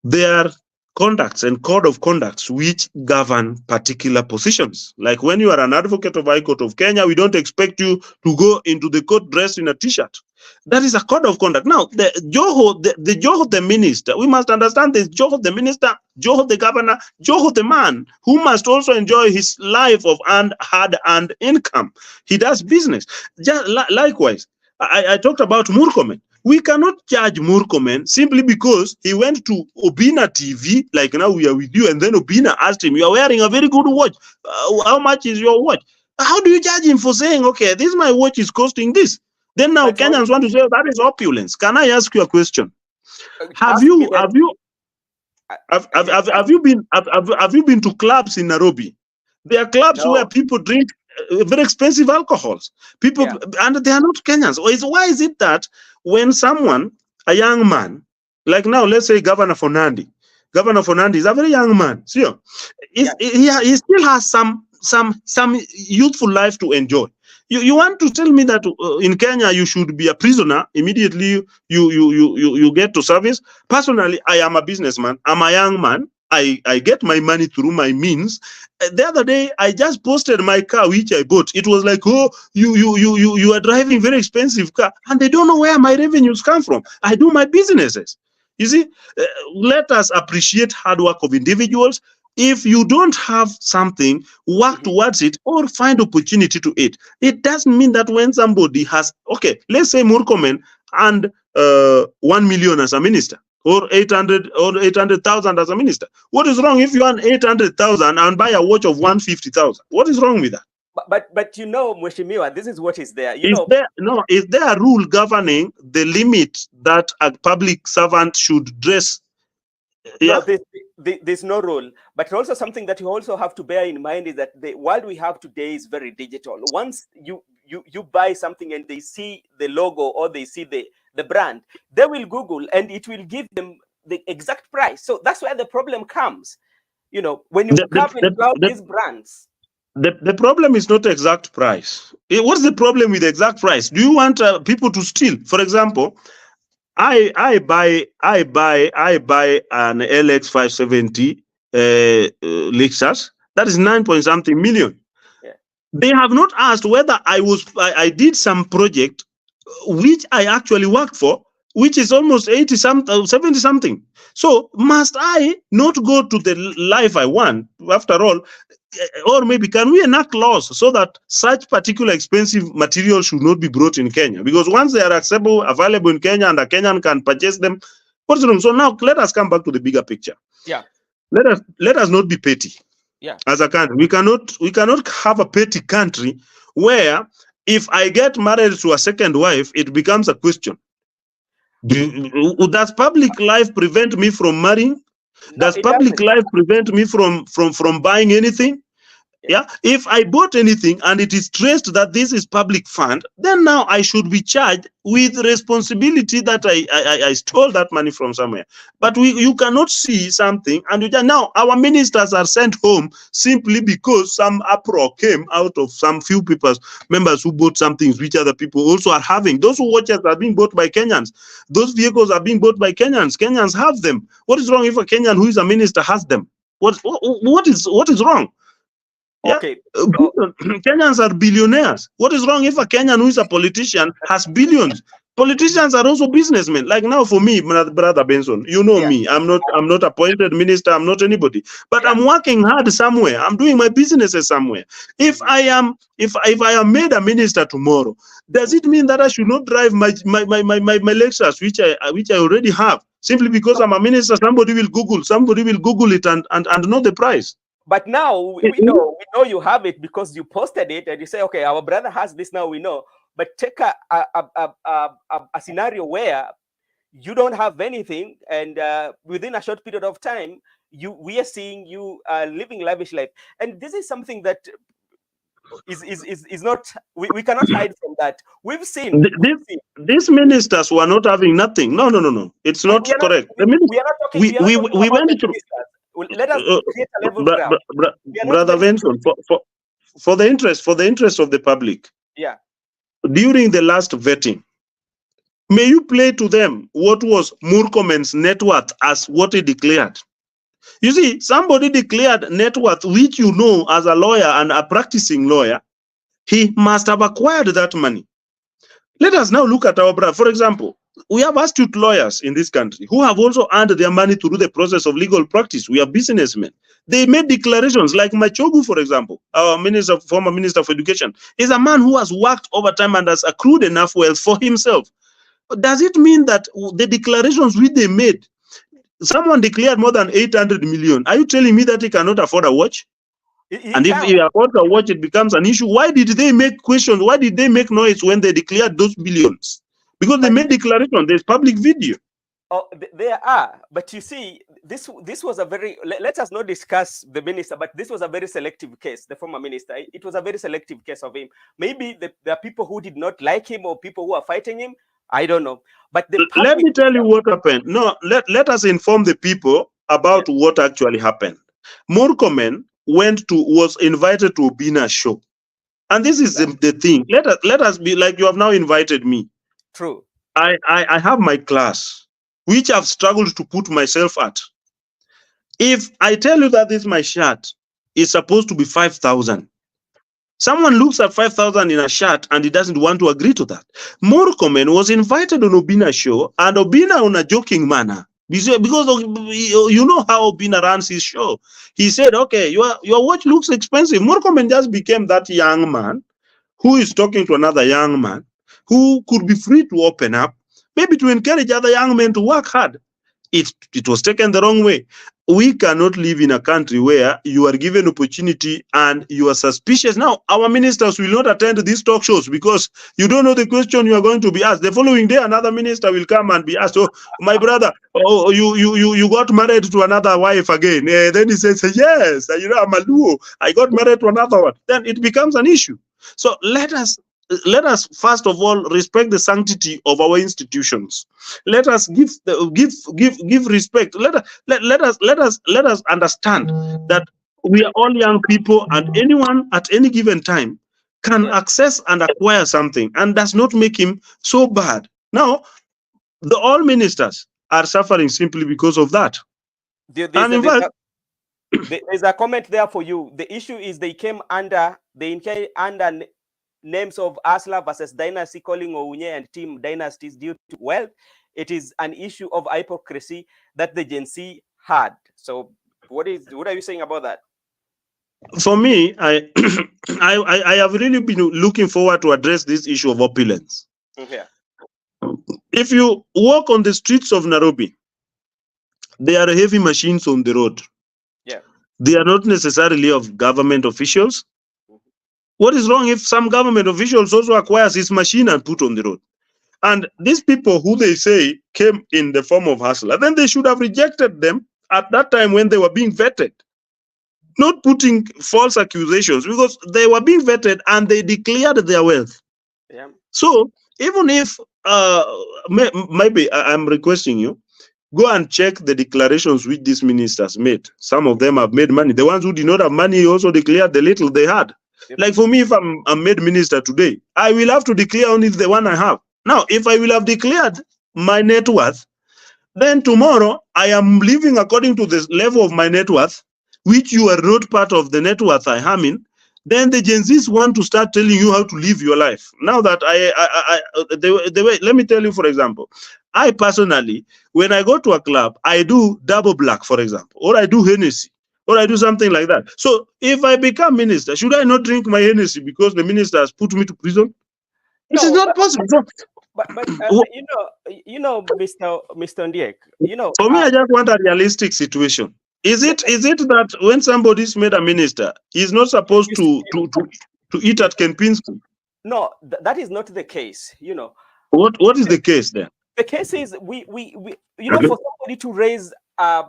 there are conducts and code of conducts which govern particular positions. Like when you are an advocate of High Court of Kenya, we don't expect you to go into the court dressed in a t-shirt. That is a code of conduct. Now, the Joho, the minister, we must understand this. Joho, the minister, Joho, the governor, Joho, the man, who must also enjoy his life of hard-earned income. He does business. Just likewise, I talked about Murkomen. We cannot judge Murkomen simply because he went to Obina TV, like now we are with you, and then Obina asked him, you are wearing a very good watch. How much is your watch? How do you judge him for saying, okay, this my watch is costing this? Then now Kenyans want to say, oh, that is opulence. Can I ask you a question? Have you been to clubs in Nairobi? There are clubs where people drink very expensive alcohols. People, and they are not Kenyans. Why is it that when someone, a young man, like now, let's say Governor Fonandi is a very young man. See, he still has some youthful life to enjoy. You want to tell me that in Kenya you should be a prisoner immediately you get to service? Personally, I am a businessman. I'm a young man. I get my money through my means. The other day, I just posted my car which I bought. It was like, oh, you are driving very expensive car, and they don't know where my revenues come from. I do my businesses. You see, let us appreciate hard work of individuals. If you don't have something, work towards it or find opportunity to it. It doesn't mean that when somebody has, okay, let's say Murkomen and 1 million as a minister, or 800,000 as a minister. What is wrong if you earn 800,000 and buy a watch of 150,000? What is wrong with that? But you know, Mheshimiwa, this is what is there. Is there a rule governing the limit that a public servant should dress? Yeah. No, there's no rule. But also something that you also have to bear in mind is that the world we have today is very digital. Once you buy something and they see the logo or they see the brand, they will Google and it will give them the exact price. So that's where the problem comes. You know, when you come and cloud these brands. The problem is not exact price. What's the problem with exact price? Do you want people to steal? For example, I buy an LX 570 Lexus. That is 9-point-something million. Yeah. They have not asked whether I did some project which I actually worked for, which is almost 70-something. So must I not go to the life I want? After all, or maybe can we enact laws so that such particular expensive materials should not be brought in Kenya? Because once they are available in Kenya and a Kenyan can purchase them, what's wrong? So now let us come back to the bigger picture. Yeah. Let us not be petty. Yeah. As a country, we cannot have a petty country where if I get married to a second wife, it becomes a question. Does public life prevent me from marrying? Does public life prevent me from buying anything? Yeah. If I bought anything and it is traced that this is public fund, then now I should be charged with responsibility that I stole that money from somewhere. But you cannot see something and now our ministers are sent home simply because some uproar came out of some few members who bought some things which other people also are having. Those watches are being bought by Kenyans. Those vehicles are being bought by Kenyans. Kenyans have them. What is wrong if a Kenyan who is a minister has them? What is wrong? Okay. Kenyans are billionaires. What is wrong if a Kenyan who is a politician has billions? Politicians are also businessmen. Like now for me, Brother Benson, you know me. I'm not appointed minister. I'm not anybody. But I'm working hard somewhere. I'm doing my businesses somewhere. If I am made a minister tomorrow, does it mean that I should not drive my Lexus, which I already have, simply because I'm a minister? Somebody will Google it and know the price. But now we know you have it because you posted it and you say, okay, our brother has this now, we know. But take a scenario where you don't have anything, and within a short period of time, we are seeing you living lavish life, and this is something that is not, we cannot hide from that. We've seen, These ministers were not having nothing. No. It's not we are not correct. we are not talking We about went the through. ministers. Let us create a level ground. We are not Brother even, Benson, for the interest of the public, yeah. during the last vetting, may you play to them what was Murkomen's net worth as what he declared. You see, somebody declared net worth, which you know as a lawyer and a practicing lawyer, he must have acquired that money. Let us now look at our brother. For example, we have astute lawyers in this country who have also earned their money through the process of legal practice. We are businessmen. They made declarations like Machogu, for example, our former minister of education, is a man who has worked overtime and has accrued enough wealth for himself. Does it mean that the declarations which they made, someone declared more than 800 million? Are you telling me that he cannot afford a watch? And if he affords a watch, it becomes an issue. Why did they make questions? Why did they make noise when they declared those billions? Because they made declaration. There's public video. Oh, there are, but you see, this was a very, let us not discuss the minister, but this was a very selective case, the former minister. It was a very selective case of him. Maybe there are people who did not like him or people who are fighting him. I don't know. But let me tell you what happened. No, let us inform the people about what actually happened. Murkomen was invited to Obina's show. And this is the thing. Let us be like, you have now invited me. True. I have my class, which I've struggled to put myself at. If I tell you that this my shirt is supposed to be 5,000, someone looks at 5,000 in a shirt and he doesn't want to agree to that. Murkomen was invited on Obina's show, and Obina on a joking manner, because you know how Obina runs his show. He said, okay, your watch looks expensive. Murkomen just became that young man who is talking to another young man who could be free to open up, maybe to encourage other young men to work hard. It was taken the wrong way. We cannot live in a country where you are given opportunity and you are suspicious. Now, our ministers will not attend these talk shows because you don't know the question you are going to be asked. The following day, another minister will come and be asked, oh, my brother, oh, you got married to another wife again. Then he says, yes, I'm a Luo. I got married to another one. Then it becomes an issue. So let us first of all respect the sanctity of our institutions. Let us give respect. Let us understand that we are all young people, and anyone at any given time can access and acquire something, and does not make him so bad. Now, all ministers are suffering simply because of that. And in fact, there's a comment there for you. The issue is they came under names of Asla versus Dynasty, calling Ounye and Team Dynasties due to wealth. It is an issue of hypocrisy that the Gen Z had. So what are you saying about that? For me, I have really been looking forward to address this issue of opulence. Yeah. If you walk on the streets of Nairobi, there are heavy machines on the road. Yeah. They are not necessarily of government officials. What is wrong if some government officials also acquires this machine and put on the road? And these people who they say came in the form of hustler, then they should have rejected them at that time when they were being vetted. Not putting false accusations, because they were being vetted and they declared their wealth. Yeah. So even if maybe I'm requesting you, go and check the declarations which these ministers made. Some of them have made money. The ones who did not have money also declared the little they had. Like for me, if I'm made minister today, I will have to declare only the one I have. Now, if I will have declared my net worth, then tomorrow I am living according to the level of my net worth, which you are not part of the net worth I am in. Then the Gen Zs want to start telling you how to live your life. Now that the way, let me tell you, for example, I personally, when I go to a club, I do double black, for example, or I do Hennessy, or I do something like that. So if I become minister, should I not drink my Hennessy because the minister has put me to prison? No, it is not possible. But you know, Mr. Ndiek, for me, I just want a realistic situation. Is it that when somebody's made a minister, he's not supposed You see, to eat at Kempinski? no, that is not the case. What is the case then? The case is we for somebody to raise a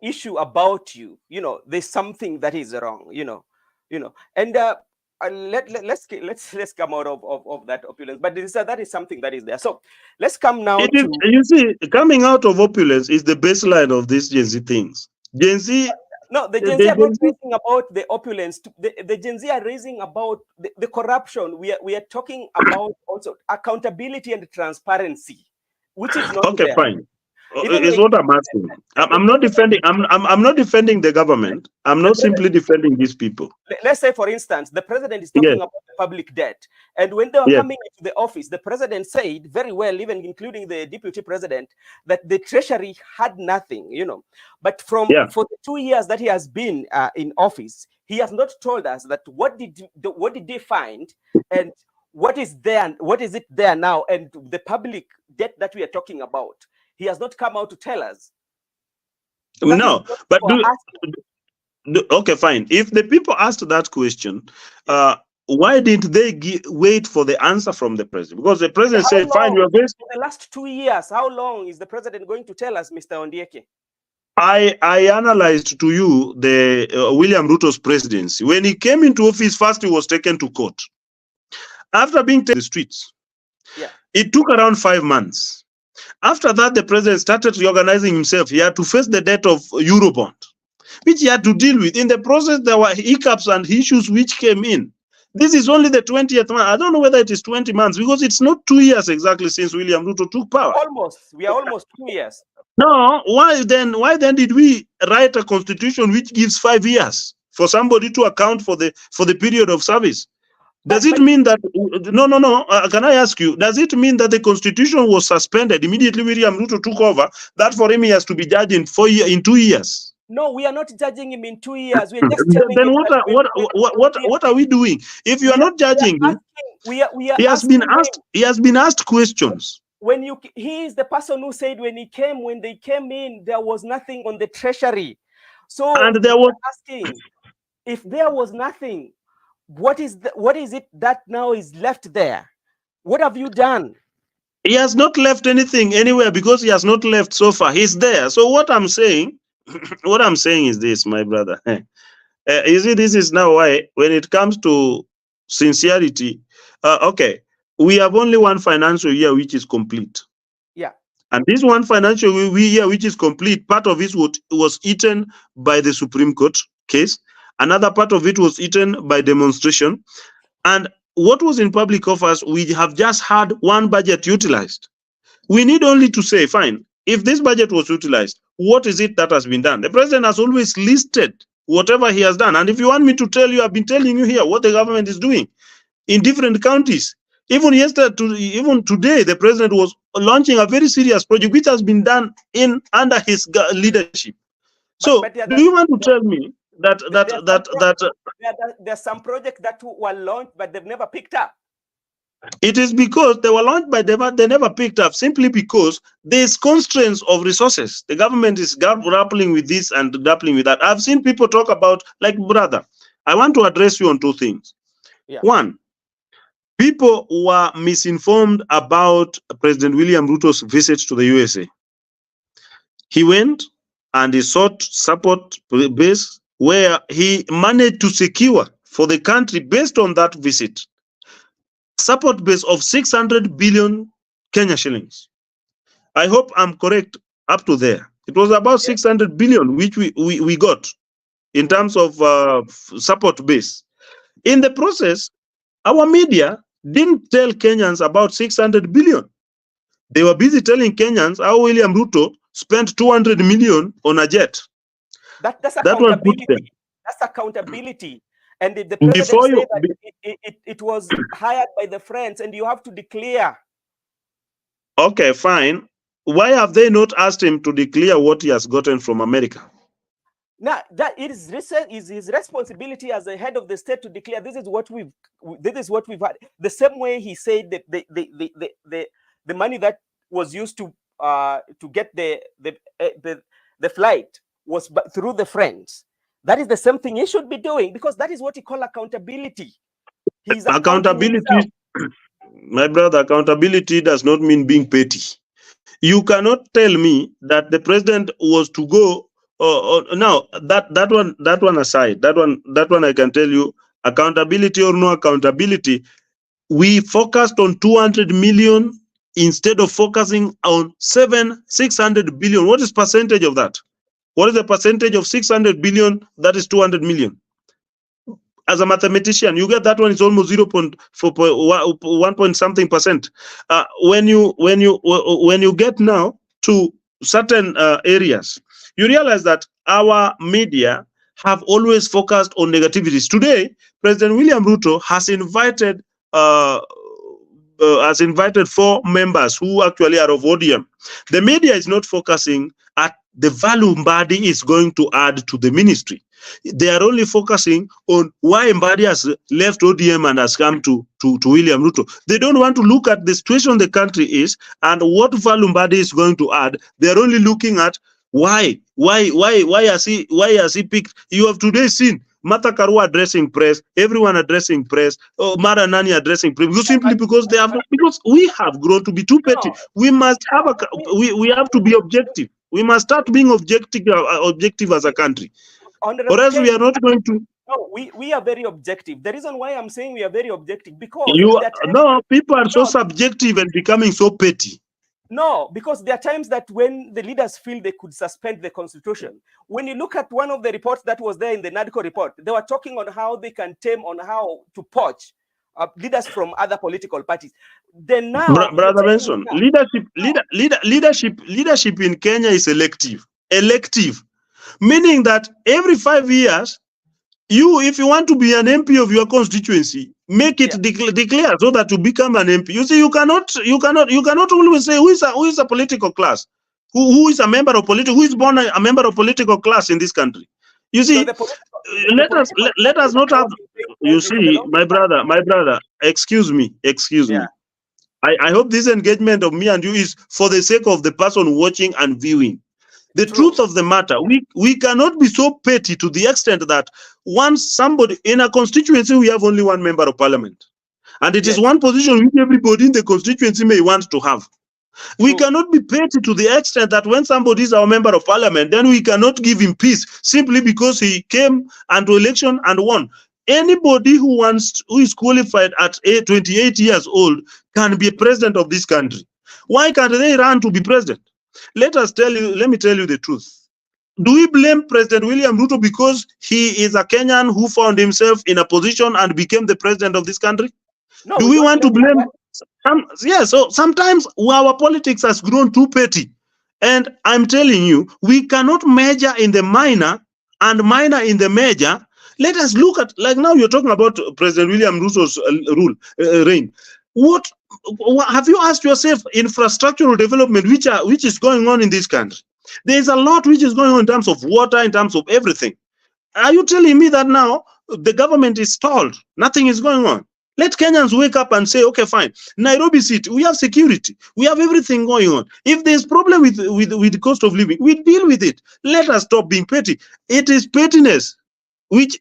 issue about you, there's something that is wrong, and let's come out of that opulence. But that is something that is there. So let's come now to. You see, coming out of opulence is the baseline of these Gen Z things. Gen Z. No, the Gen Z are not raising about the opulence. The Gen Z are raising about the corruption. We are talking about also accountability and transparency, which is not okay, there. fine. Is what I'm asking. I'm not defending. I'm not defending the government. I'm not simply defending these people. Let's say, for instance, the president is talking about the public debt, and when they were coming into the office, the president said very well, even including the deputy president, that the treasury had nothing. But for the 2 years that he has been in office, he has not told us that what did they find and what is there, what is it there now, and the public debt that we are talking about. He has not come out to tell us. No, but okay, fine. If the people asked that question, why didn't they wait for the answer from the president? Because the president said, fine, you are going. For the last 2 years, how long is the president going to tell us, Mr. Ondieki? I analyzed to you the William Ruto's presidency. When he came into office, first he was taken to court. After being taken to the streets, it took around 5 months. After that, the president started reorganizing himself. He had to face the debt of Eurobond, which he had to deal with. In the process, there were hiccups and issues which came in. This is only the 20th month. I don't know whether it is 20 months because it's not 2 years exactly since William Ruto took power. We are almost 2 years. No, why then did we write a constitution which gives 5 years for somebody to account for the period of service? Does it mean that no? Can I ask you? Does it mean that the constitution was suspended immediately William Ruto took over? That for him he has to be judged in 2 years. No, we are not judging him in 2 years. We're just telling then him what are we doing? If you are not judging him, he has been asked questions. He is the person who said when they came in, there was nothing on the treasury. So and there was asking if there was nothing. What is it that now is left there? What have you done? He has not left anything anywhere because he has not left so far. He's there. So what I'm saying, is this, my brother. You see, this is now why when it comes to sincerity, okay, we have only one financial year which is complete. Yeah. And this one financial year which is complete, part of it was eaten by the Supreme Court case. Another part of it was eaten by demonstration. And what was in public offers, we have just had one budget utilized. We need only to say, fine, if this budget was utilized, what is it that has been done? The president has always listed whatever he has done. And if you want me to tell you, I've been telling you here what the government is doing in different counties. Even today, the president was launching a very serious project which has been done under his leadership. So, do you want to tell me there's some projects that were launched, but they've never picked up? It is because they were launched, but they never picked up, simply because there's constraints of resources. The government is grappling with this and grappling with that. I've seen people talk about, like, brother, I want to address you on two things. Yeah. One, people were misinformed about President William Ruto's visit to the USA. He went and he sought support base where he managed to secure for the country, based on that visit, support base of 600 billion Kenya shillings. I hope I'm correct up to there. It was about 600 billion which we got in terms of support base. In the process, our media didn't tell Kenyans about 600 billion. They were busy telling Kenyans how William Ruto spent 200 million on a jet. That's accountability. That's accountability. And the president said that it was hired by the friends, and you have to declare. Okay, fine. Why have they not asked him to declare what he has gotten from America? Now, that is his responsibility as the head of the state to declare this is what we've had. The same way he said that the money that was used to get the the flight was through the friends. That is the same thing he should be doing, because that is what he call accountability. He's accounting himself. Accountability, my brother, accountability does not mean being petty. You cannot tell me that the president was to go. Now that one aside, that one I can tell you, accountability or no accountability, we focused on 200 million instead of focusing on 600 billion. What is percentage of that? What is the percentage of 600 billion? That is 200 million. As a mathematician, you get that one is almost 0.4 point something percent. When you get now to certain areas, you realize that our media have always focused on negativities. Today, President William Ruto has invited 4 members who actually are of ODM. The media is not focusing at the value Mbadi is going to add to the ministry. They are only focusing on why Mbadi has left ODM and has come to William Ruto. They don't want to look at the situation the country is and what value Mbadi is going to add. They are only looking at why has he picked. You have today seen Martha Karua addressing press, everyone addressing press, Mara Nani addressing press, because they have, because we have grown to be too petty. We must have we have to be objective. We must start being objective as a country. Or else we are not going to. No, we are very objective. The reason why I'm saying we are very objective, because people are so subjective and becoming so petty. No, because there are times that when the leaders feel they could suspend the constitution. When you look at one of the reports that was there in the NADCO report, they were talking on how they can tame on how to poach leaders from other political parties. Then now, Brother Benson, leadership in Kenya is elective. Meaning that every 5 years, if you want to be an MP of your constituency, make it declare so that you become an MP. You see, you cannot always say who is a political class, who is a member of political, who is born a member of political class in this country. You see, let us not have. You see, my brother. Excuse me. I hope this engagement of me and you is for the sake of the person watching and viewing. The truth of the matter, we cannot be so petty to the extent that once somebody in a constituency, we have only one member of parliament. And it is one position which everybody in the constituency may want to have. We cannot be petty to the extent that when somebody is our member of parliament, then we cannot give him peace simply because he came into election and won. Anybody who is qualified at 28 years old can be a president of this country. Why can't they run to be president? Let me tell you the truth. Do we blame President William Ruto because he is a Kenyan who found himself in a position and became the president of this country? No, do we want to blame? So sometimes our politics has grown too petty. And I'm telling you, we cannot measure in the minor and minor in the major. Let us look at, like now you're talking about President William Ruto's reign. What have you asked yourself? Infrastructural development which is going on in this country, there is a lot which is going on in terms of water, in terms of everything. Are you telling me that now the government is stalled, nothing is going on? Let Kenyans wake up and say, okay, fine, Nairobi City, we have security, we have everything going on. If there's problem with the cost of living, we deal with it. Let us stop being petty. It is pettiness which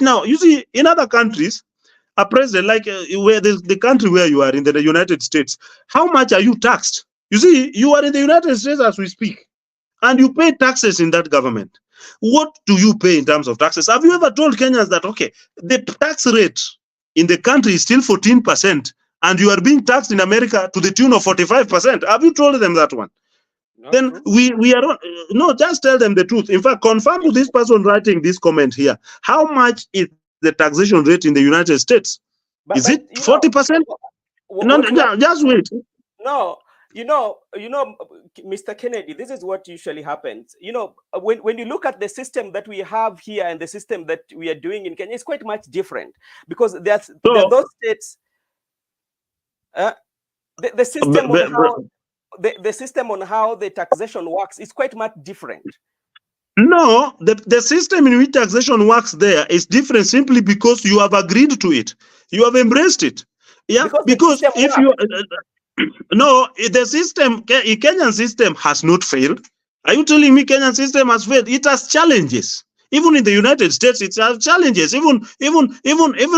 now, you see, in other countries, a president like where the country where you are in the United States, how much are you taxed? You see, you are in the United States as we speak, and you pay taxes in that government. What do you pay in terms of taxes? Have you ever told Kenyans that, okay, the tax rate in the country is still 14%, and you are being taxed in America to the tune of 45%? Have you told them that one? Then we are on, no, just tell them the truth. In fact, confirm to this person writing this comment here, how much is the taxation rate in the United States? Is it 40%? No, just wait. No, Mr. Kennedy, this is what usually happens. When you look at the system that we have here and the system that we are doing in Kenya, it's quite much different, because there are those states. The system on how the system on how the taxation works is quite much different. No, the system in which taxation works there is different simply because you have agreed to it. You have embraced it. Yeah, because if you no, the system, Kenyan system has not failed. Are you telling me Kenyan system has failed? It has challenges. Even in the United States, it has challenges. Even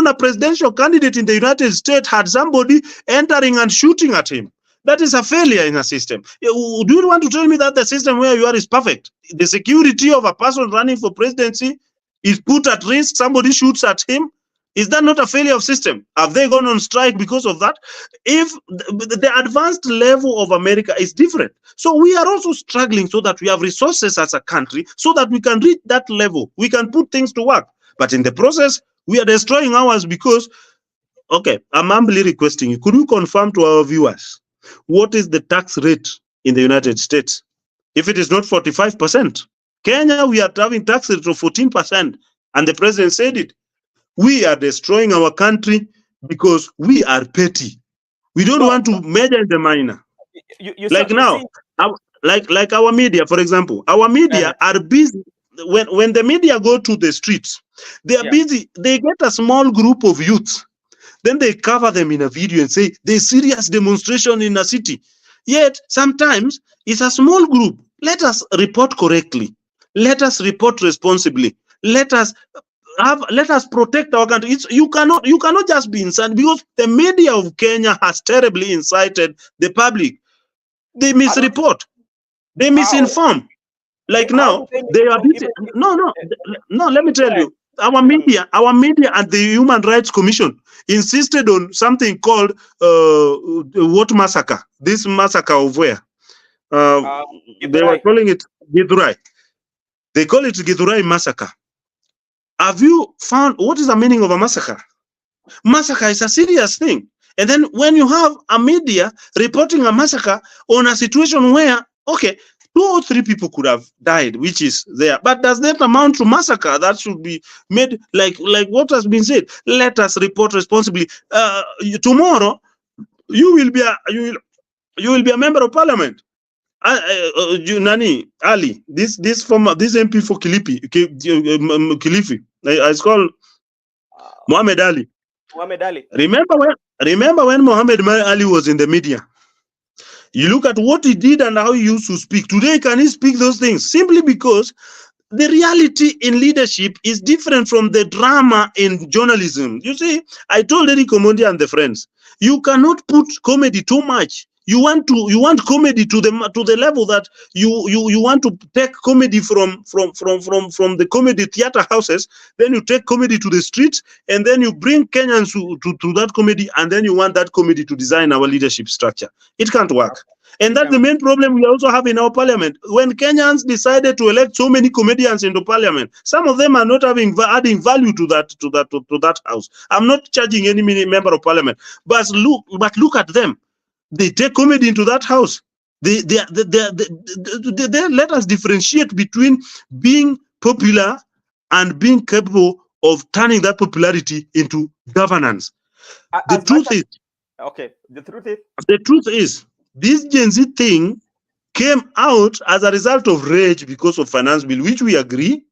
a presidential candidate in the United States had somebody entering and shooting at him. That is a failure in a system. Do you want to tell me that the system where you are is perfect? The security of a person running for presidency is put at risk. Somebody shoots at him. Is that not a failure of system? Have they gone on strike because of that? If the advanced level of America is different, so we are also struggling so that we have resources as a country so that we can reach that level. We can put things to work. But in the process, we are destroying ours because, okay, I'm humbly requesting you, could you confirm to our viewers what is the tax rate in the United States? If it is not 45%, Kenya, we are having tax rate of 14%, and the president said it. We are destroying our country because we are petty. We don't want to measure the minor. Like now, like our media, for example, our media are busy. When the media go to the streets, they are busy. They get a small group of youths, then they cover them in a video and say there's serious demonstration in a city. Yet sometimes it's a small group. Let us report correctly. Let us report responsibly. Let us protect our country. You cannot just be incited, because the media of Kenya has terribly incited the public. They misreport, they misinform. Like now, they are busy. No. Let me tell you, our media and the Human Rights Commission insisted on something called what massacre? This massacre of where? They were calling it Githurai. They call it Githurai massacre. Have you found what is the meaning of a massacre? Massacre is a serious thing. And then when you have a media reporting a massacre on a situation where, okay, 2 or 3 people could have died, which is there, but does that amount to massacre? That should be made like what has been said. Let us report responsibly. Tomorrow, you will be a member of parliament. Nani Ali, this MP for Kilifi, it's called Muhammad Ali. Muhammad Ali. Remember when Muhammad Ali was in the media? You look at what he did and how he used to speak. Today, can he speak those things? Simply because the reality in leadership is different from the drama in journalism. You see, I told Eric Omondi and the friends, you cannot put comedy too much. You want comedy to the level that you want to take comedy from the comedy theater houses, then you take comedy to the streets, and then you bring Kenyans to that comedy, and then you want that comedy to design our leadership structure. It can't work. And that's the main problem we also have in our parliament. When Kenyans decided to elect so many comedians into parliament, some of them are not adding value to that house. I'm not charging any member of parliament, but look at them. They take comedy into that house. They let us differentiate between being popular and being capable of turning that popularity into governance. The truth is, this Gen Z thing came out as a result of rage because of finance bill, which we agree.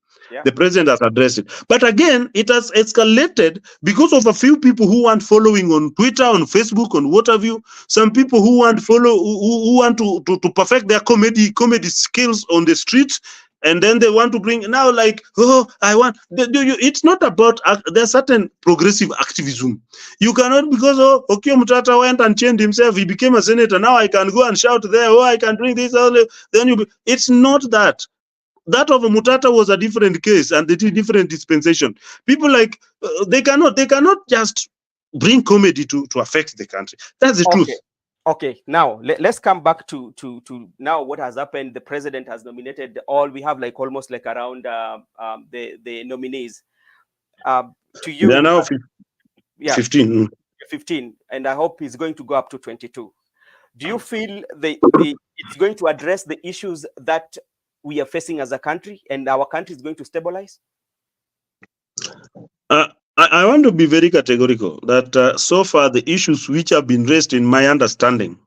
The president has addressed it. But again, it has escalated because of a few people who want following on Twitter, on Facebook, on what have you. Some people who want who want to perfect their comedy skills on the streets. And then they want to bring now, like, it's not about, there's certain progressive activism. You cannot, because Okiya Mutata went and changed himself, he became a senator, now I can go and shout there, I can drink this, then it's not that. That of Mutata was a different case and the different dispensation. People like, they cannot just bring comedy to affect the country. That's the truth. Okay, now let's come back to now what has happened. The president has nominated we have like almost like around the nominees. To you, they are now 15. 15, and I hope he's going to go up to 22. Do you feel it's going to address the issues that we are facing as a country, and our country is going to stabilize? I want to be very categorical that so far the issues which have been raised in my understanding,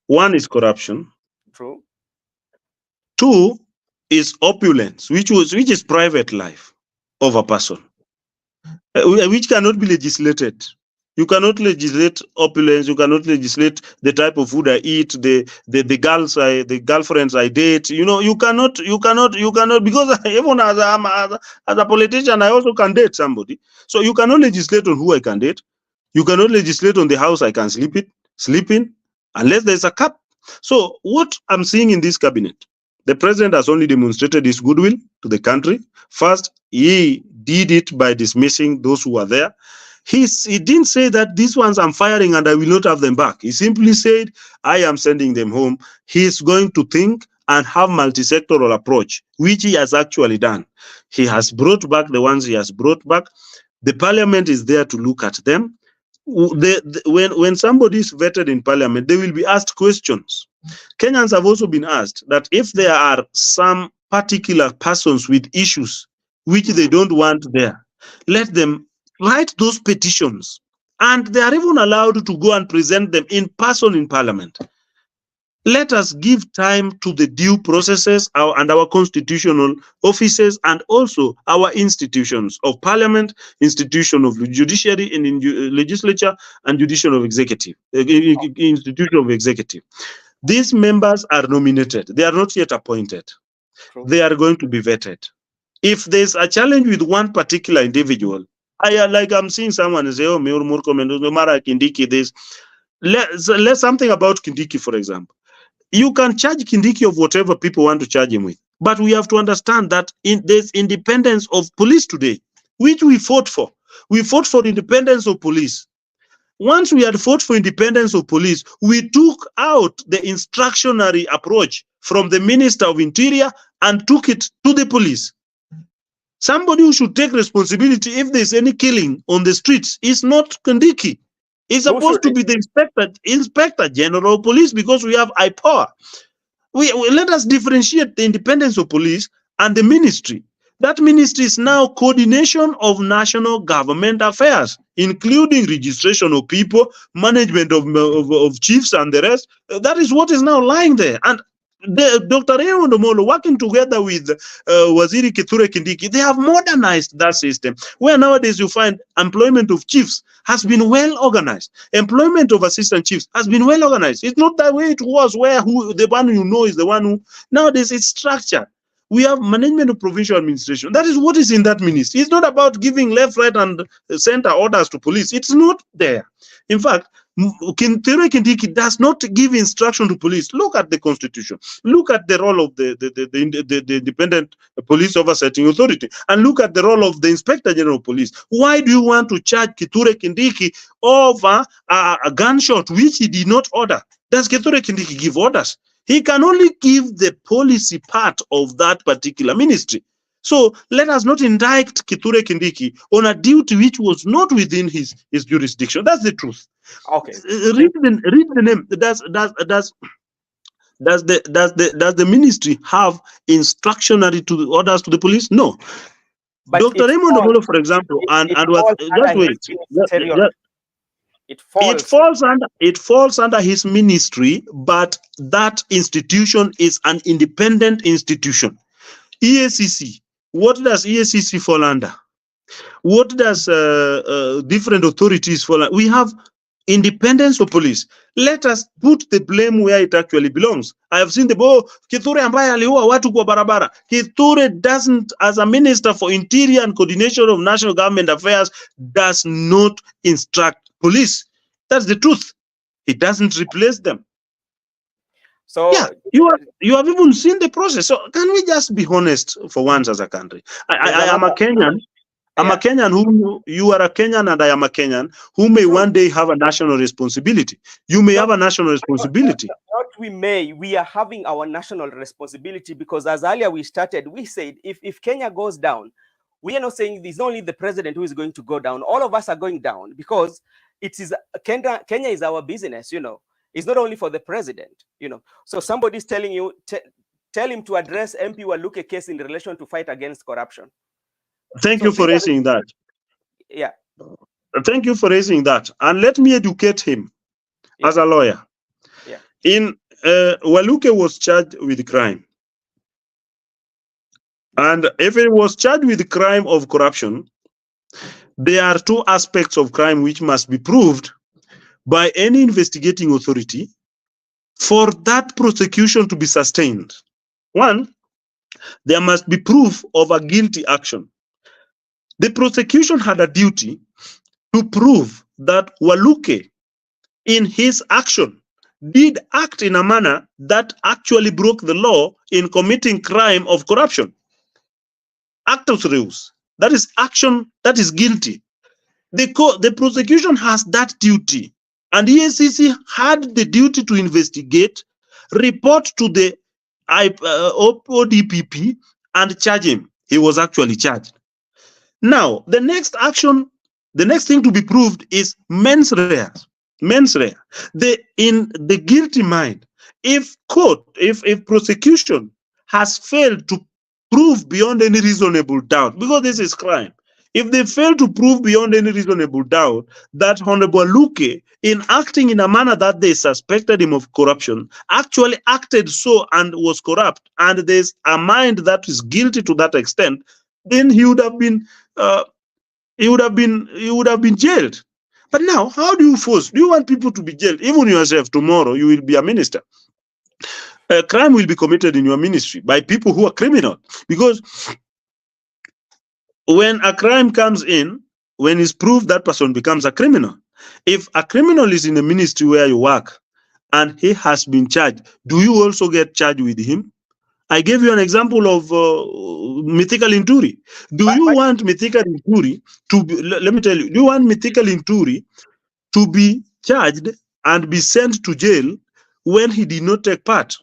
one is corruption. True. 2 is opulence, which is private life of a person, which cannot be legislated. You cannot legislate opulence. You cannot legislate the type of food I eat, the girlfriends I date. You cannot because even as a politician, I also can date somebody. So you cannot legislate on who I can date. You cannot legislate on the house I can sleep in, unless there's a cap. So what I'm seeing in this cabinet, the president has only demonstrated his goodwill to the country. First, he did it by dismissing those who are there. He didn't say that these ones I'm firing and I will not have them back. He simply said, I am sending them home. He's going to think and have multi-sectoral approach, which he has actually done. He has brought back the ones he has brought back. The parliament is there to look at them. When somebody is vetted in parliament, they will be asked questions. Kenyans have also been asked that if there are some particular persons with issues which they don't want there, let them write those petitions, and they are even allowed to go and present them in person in parliament. Let us give time to the due processes and our constitutional offices and also our institutions of parliament, institution of judiciary and legislature and judicial of executive, institution of executive. These members are nominated. They are not yet appointed. True. They are going to be vetted. If there's a challenge with one particular individual, I'm seeing someone say, oh, Mara Kindiki this. Let's something about Kindiki, for example. You can charge Kindiki of whatever people want to charge him with. But we have to understand that there's independence of police today, which we fought for. We fought for independence of police. Once we had fought for independence of police, we took out the instructionary approach from the Minister of Interior and took it to the police. Somebody who should take responsibility if there's any killing on the streets is not Kindiki. It's supposed to be the Inspector General of Police, because we have high power. We let us differentiate the independence of police and the ministry. That ministry is now coordination of national government affairs, including registration of people, management of chiefs and the rest. That is what is now lying there. And Dr. Raila Molo, working together with Waziri Kithure Kindiki, they have modernized that system, where nowadays you find employment of chiefs has been well organized. Employment of assistant chiefs has been well organized. It's not the way it was, where the one you know is the one who. Nowadays it's structured. We have management of provincial administration. That is what is in that ministry. It's not about giving left, right, and center orders to police. It's not there. In fact, Kithure Kindiki does not give instruction to police. Look at the constitution. Look at the role of the independent police oversighting authority, and look at the role of the Inspector General of Police. Why do you want to charge Kithure Kindiki over a gunshot which he did not order? Does Kithure Kindiki give orders? He can only give the policy part of that particular ministry. So let us not indict Kithure Kindiki on a duty which was not within his jurisdiction. That's the truth. Okay. Read the name. Does the ministry have instructionary to the orders to the police? No. But Dr. Raymond Omolo, for example, it falls under his ministry, but that institution is an independent institution. EACC. What does EACC fall under? What does different authorities fall under? We have independence of police. Let us put the blame where it actually belongs. I have seen Kithure ambaye aliua watu kwa barabara. Kithure doesn't, as a minister for interior and coordination of national government affairs, does not instruct police. That's the truth. It doesn't replace them. So yeah, you have even seen the process. So can we just be honest for once as a country? I am a Kenyan. I'm a Kenyan who you are a Kenyan, and I am a Kenyan who may one day have a national responsibility. You may have a national responsibility. Not we may. We are having our national responsibility, because as earlier we started, we said if Kenya goes down, we are not saying it's only the president who is going to go down. All of us are going down, because it is Kenya is our business, you know. It's not only for the president, you know. So somebody's telling you, tell him to address MP Waluke case in relation to fight against corruption. Thank you for raising that. Yeah. Thank you for raising that. And let me educate him as a lawyer. Yeah. Waluke was charged with crime. And if he was charged with the crime of corruption, there are two aspects of crime which must be proved by any investigating authority for that prosecution to be sustained. One, there must be proof of a guilty action. The prosecution had a duty to prove that Waluke, in his action, did act in a manner that actually broke the law in committing crime of corruption. Actus reus, that is action that is guilty. The prosecution has that duty, and EACC had the duty to investigate, report to the ODPP, and charge him. He was actually charged. Now, the next thing to be proved is mens rea. Mens rea. In the guilty mind, if prosecution has failed to prove beyond any reasonable doubt, because this is crime, if they fail to prove beyond any reasonable doubt that Honorable Luke, in acting in a manner that they suspected him of corruption, actually acted so and was corrupt, and there's a mind that is guilty to that extent, then he would have been jailed. But now, how do you force? Do you want people to be jailed? Even yourself, tomorrow you will be a minister. A crime will be committed in your ministry by people who are criminal, because when a crime comes in, when it's proved, that person becomes a criminal. If a criminal is in the ministry where you work and he has been charged, do you also get charged with him? I gave you an example of Mythical Inturi. Do you want Mythical Inturi to be, let me tell you, do you want Mythical Inturi to be charged and be sent to jail when he did not take part?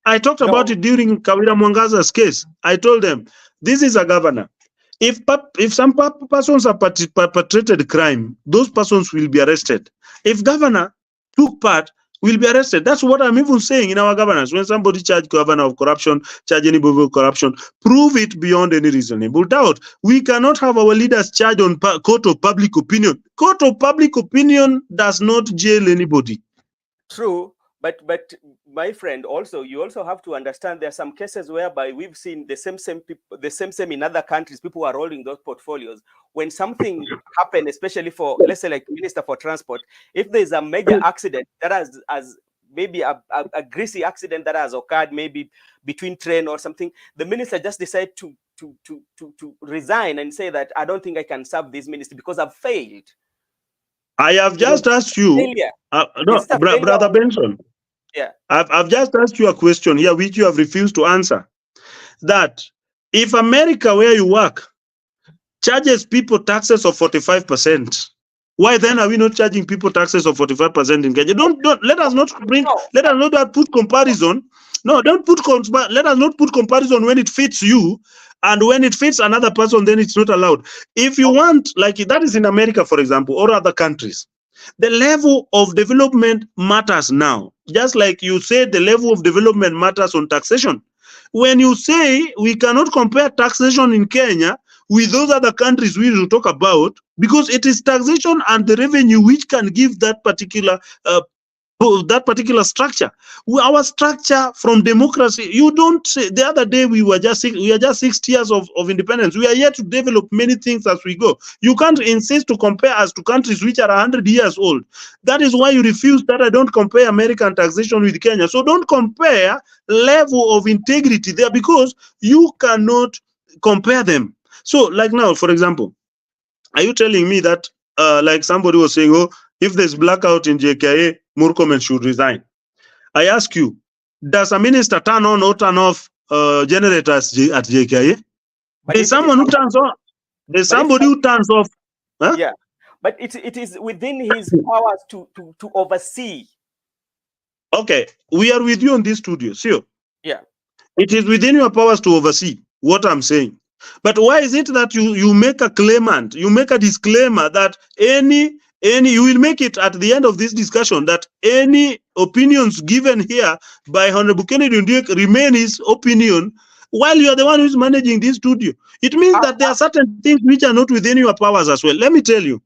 I talked about it during Kawira Mwangaza's case. I told them, this is a governor. If some persons have perpetrated crime, those persons will be arrested. If governor took part, will be arrested. That's what I'm even saying in our governance. When somebody charge governor of corruption, charge anybody of corruption, prove it beyond any reasonable doubt. We cannot have our leaders charged on court of public opinion. Court of public opinion does not jail anybody. True, but my friend, also you also have to understand there are some cases whereby we've seen the same people, the same in other countries. People are holding those portfolios. When something happened, especially for, let's say, like Minister for Transport, if there's a major accident that has maybe a greasy accident that has occurred, maybe between train or something, the minister just decided to resign and say that I don't think I can serve this ministry because I've failed. I have just asked you, Brother Benson. Yeah, I've just asked you a question here which you have refused to answer. That if America, where you work, charges people taxes of 45%, why then are we not charging people taxes of 45% in Kenya? Don't let us not bring. Let us not put comparison. No, don't put. Let us not put comparison when it fits you, and when it fits another person, then it's not allowed. If you want, like that is in America, for example, or other countries, the level of development matters now. Just like you said, the level of development matters on taxation. When you say we cannot compare taxation in Kenya with those other countries we will talk about, because it is taxation and the revenue which can give that particular structure. Our structure from democracy, you don't say. The other day we are just 60 years of independence. We are yet to develop many things as we go. You can't insist to compare us to countries which are 100 years old. That is why you refuse that I don't compare American taxation with Kenya. So don't compare level of integrity there, because you cannot compare them. So like now, for example, are you telling me that like somebody was saying, oh, if there's blackout in JKA, Murkomen should resign? I ask you, does a minister turn on or turn off generators at JKA? There's someone who turns on. There's somebody who turns off. Huh? Yeah, but it is within his powers to oversee. Okay, we are with you on this studio, sure. Yeah. It is within your powers to oversee what I'm saying. But why is it that you make a claimant, you make a disclaimer that you will make it at the end of this discussion that any opinions given here by Honorable Kennedy Ndiek remain his opinion, while you are the one who is managing this studio? It means that there are certain things which are not within your powers as well. Let me tell you,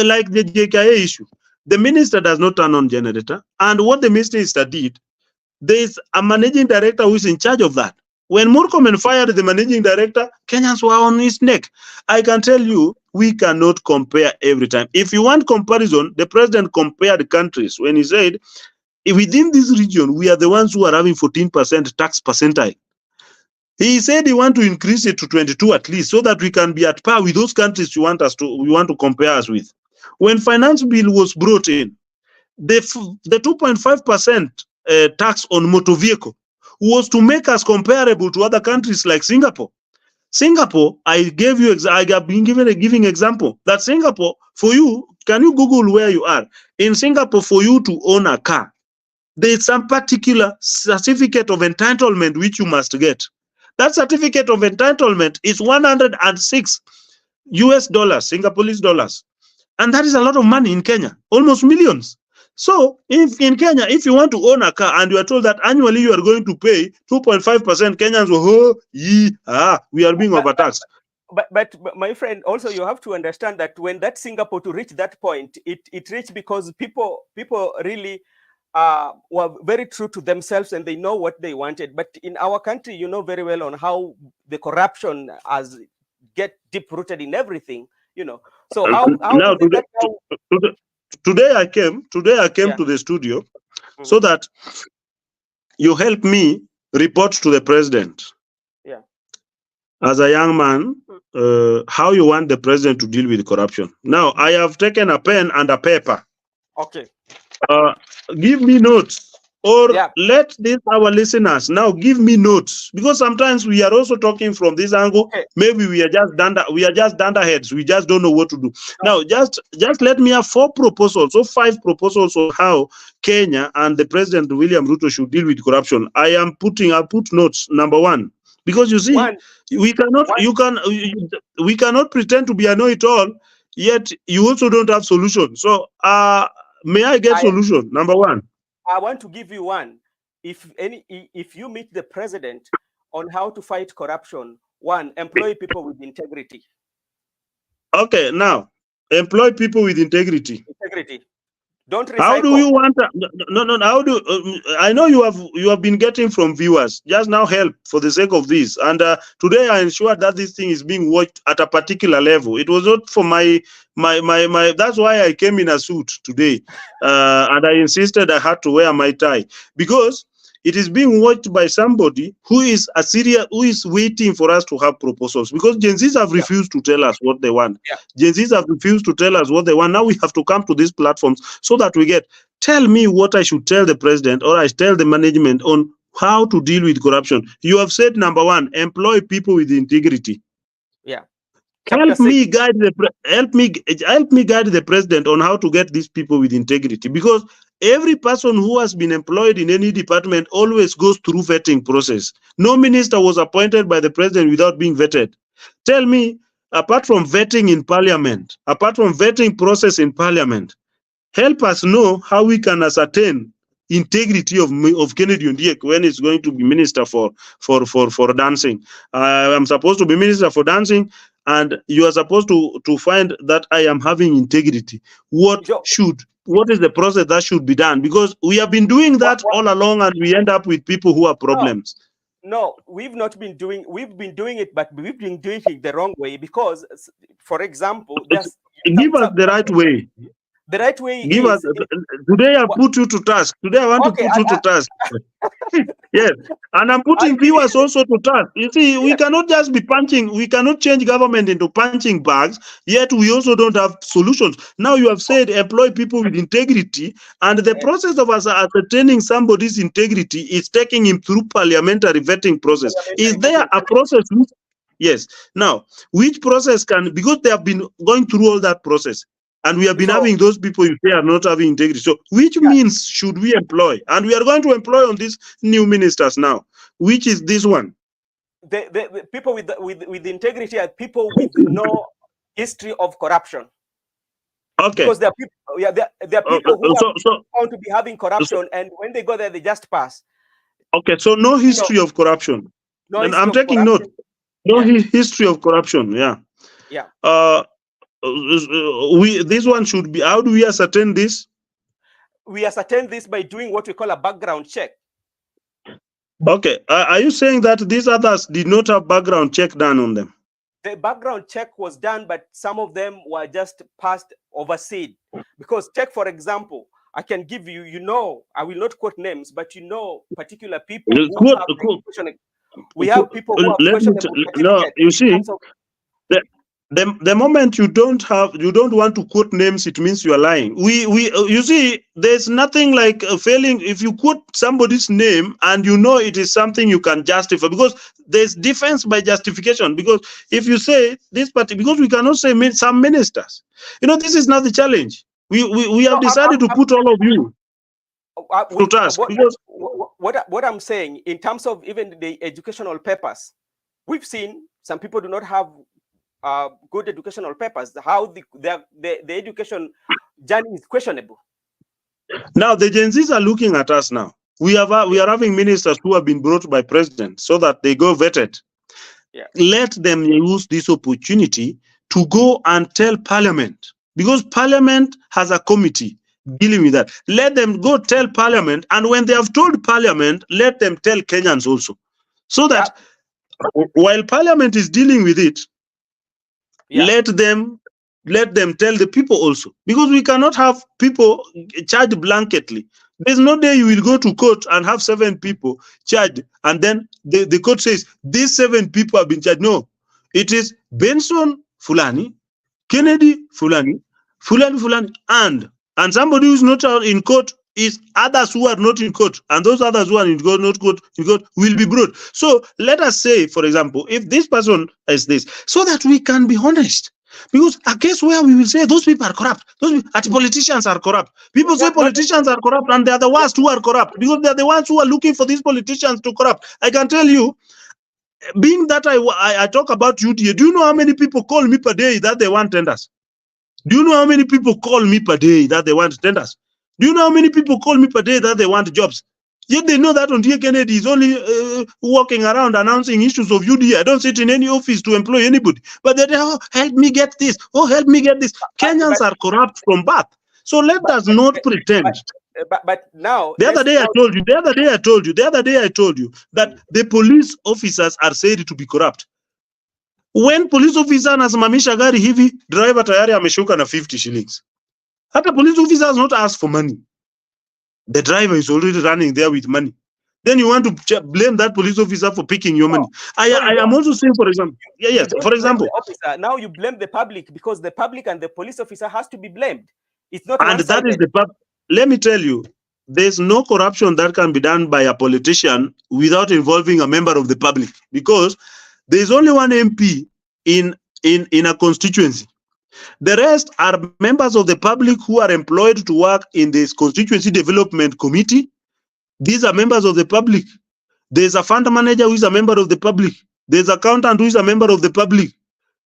like the JKA issue, the minister does not turn on generator, and what the minister did, there is a managing director who is in charge of that. When Murkomen fired the managing director, Kenyans were on his neck. I can tell you, we cannot compare every time. If you want comparison, the president compared countries when he said, within this region, we are the ones who are having 14% tax percentile. He said he want to increase it to 22 at least, so that we can be at par with those countries we want to compare us with. When finance bill was brought in, the 2.5% tax on motor vehicle was to make us comparable to other countries like Singapore. Singapore, I have been giving example that Singapore, for you, can you Google where you are? In Singapore, for you to own a car, there is some particular certificate of entitlement which you must get. That certificate of entitlement is 106 US dollars, Singapore's dollars. And that is a lot of money in Kenya, almost millions. So if in Kenya, if you want to own a car and you are told that annually you are going to pay 2.5%, Kenyans will, we are being overtaxed. But my friend, also you have to understand that when that Singapore to reach that point, it reached because people really were very true to themselves and they know what they wanted. But in our country, you know very well on how the corruption has get deep rooted in everything, you know. So how now today I came to the studio so that you help me report to the president. Yeah. As a young man, how you want the president to deal with corruption. Now I have taken a pen and a paper. Okay. Give me notes. Or let our listeners now give me notes, because sometimes we are also talking from this angle. Okay. Maybe we are just dunderheads. We just don't know what to do. Now, just let me have 4 proposals or 5 proposals on how Kenya and the President William Ruto should deal with corruption. I'll put notes. Number 1, because you see, we cannot pretend to be a know-it-all, yet you also don't have solution. So, may I get solution? Number 1. I want to give you one. If you meet the president on how to fight corruption, 1, employ people with integrity. Okay, now employ people with integrity. Integrity. Don't recycle. How do you want that? No. How do I know you have been getting from viewers? Just now help for the sake of this. And today I ensure that this thing is being watched at a particular level. It was not for my. That's why I came in a suit today, and I insisted I had to wear my tie, because it is being watched by somebody who is waiting for us to have proposals, because Gen Zs have refused to tell us what they want. Gen Zs have refused to tell us what they want. Now we have to come to these platforms so that we get, tell me what I should tell the president, or I tell the management on how to deal with corruption. You have said, number 1, employ people with integrity. Yeah. Help me guide the president on how to get these people with integrity, because every person who has been employed in any department always goes through vetting process. No minister was appointed by the president without being vetted. Tell me, apart from vetting in parliament, apart from vetting process in parliament, help us know how we can ascertain integrity of Kennedy Ondiek when it's going to be minister for dancing. I'm supposed to be minister for dancing, and you are supposed to find that I am having integrity. What is the process that should be done? Because we have been doing that all along, and we end up with people who have problems. No, we've been doing it, but we've been doing it the wrong way. Because, for example, give us the right way. The right way today I put you to task. Today I want to put you to task. Yes, and I'm putting viewers also to task. You see, we cannot just be punching. We cannot change government into punching bags, yet we also don't have solutions. Now you have said employ people with integrity, and the process of us ascertaining somebody's integrity is taking him through parliamentary vetting process. Is there a process? Yes. Now, which process because they have been going through all that process, and we have been having those people you say are not having integrity. So which means should we employ? And we are going to employ on these new ministers now. Which is this one? The people with integrity are people with no history of corruption. Okay. Because there are people who are found to be having corruption, and when they go there, they just pass. Okay, so no history of corruption. No, and I'm taking note. No history of corruption. Yeah. Yeah. This one should be. How do we ascertain this? We ascertain this by doing what we call a background check. Okay. Are you saying that these others did not have background check done on them? the background check was done, but some of them were just passed overseas. Because take, for example, I can give you, I will not quote names, but particular people who have we have people who have questionable certificates. You see, the moment you don't want to quote names, it means you are lying. You see, there's nothing like failing if you quote somebody's name and it is something you can justify, because there's defense by justification. Because if you say this party, because we cannot say some ministers, this is not the challenge. We have decided to put all of you to task. What I'm saying, in terms of even the educational papers, we've seen some people do not have good educational papers. How the education journey is questionable. Now the Gen Zs are looking at us now. We are having ministers who have been brought by president so that they go vetted. Yeah. Let them use this opportunity to go and tell Parliament, because Parliament has a committee dealing with that. Let them go tell Parliament, and when they have told Parliament, let them tell Kenyans also, so that while Parliament is dealing with it, let them tell the people also, because we cannot have people charged blanketly. There's no day you will go to court and have 7 people charged, and then the court says these 7 people have been charged. No, it is Benson Fulani, Kennedy Fulani, Fulani, and somebody who's not in court is others who are not in court, and those others who are in court, not court, in court, will be brought. So let us say, for example, if this person is this, so that we can be honest. Because a case where we will say those people are corrupt, politicians are corrupt. People say politicians are corrupt, and they are the worst who are corrupt, because they are the ones who are looking for these politicians to corrupt. I can tell you, being that I talk about UDA, do you know how many people call me per day that they want tenders? Do you know how many people call me per day that they want tenders? Do you know how many people call me per day that they want jobs? Yet they know that Ondia Kennedy is only walking around announcing issues of UDA. I don't sit in any office to employ anybody. But they help me get this. Oh, help me get this. Kenyans are corrupt from birth. So let us not pretend. But now, the other day I told you that the police officers are said to be corrupt. When police officer anasimamisha gari hivi, driver tayari ameshuka na 50 shillings. Hata police officer has not asked for money. The driver is already running there with money. Then you want to blame that police officer for picking your money. I am also saying, for example, for example. Now you blame the public, because the public and the police officer has to be blamed. It's not and that is the part. Let me tell you, there's no corruption that can be done by a politician without involving a member of the public, because there's only one MP in a constituency. The rest are members of the public who are employed to work in this constituency development committee. These are members of the public. There's a fund manager who is a member of the public. There's an accountant who is a member of the public,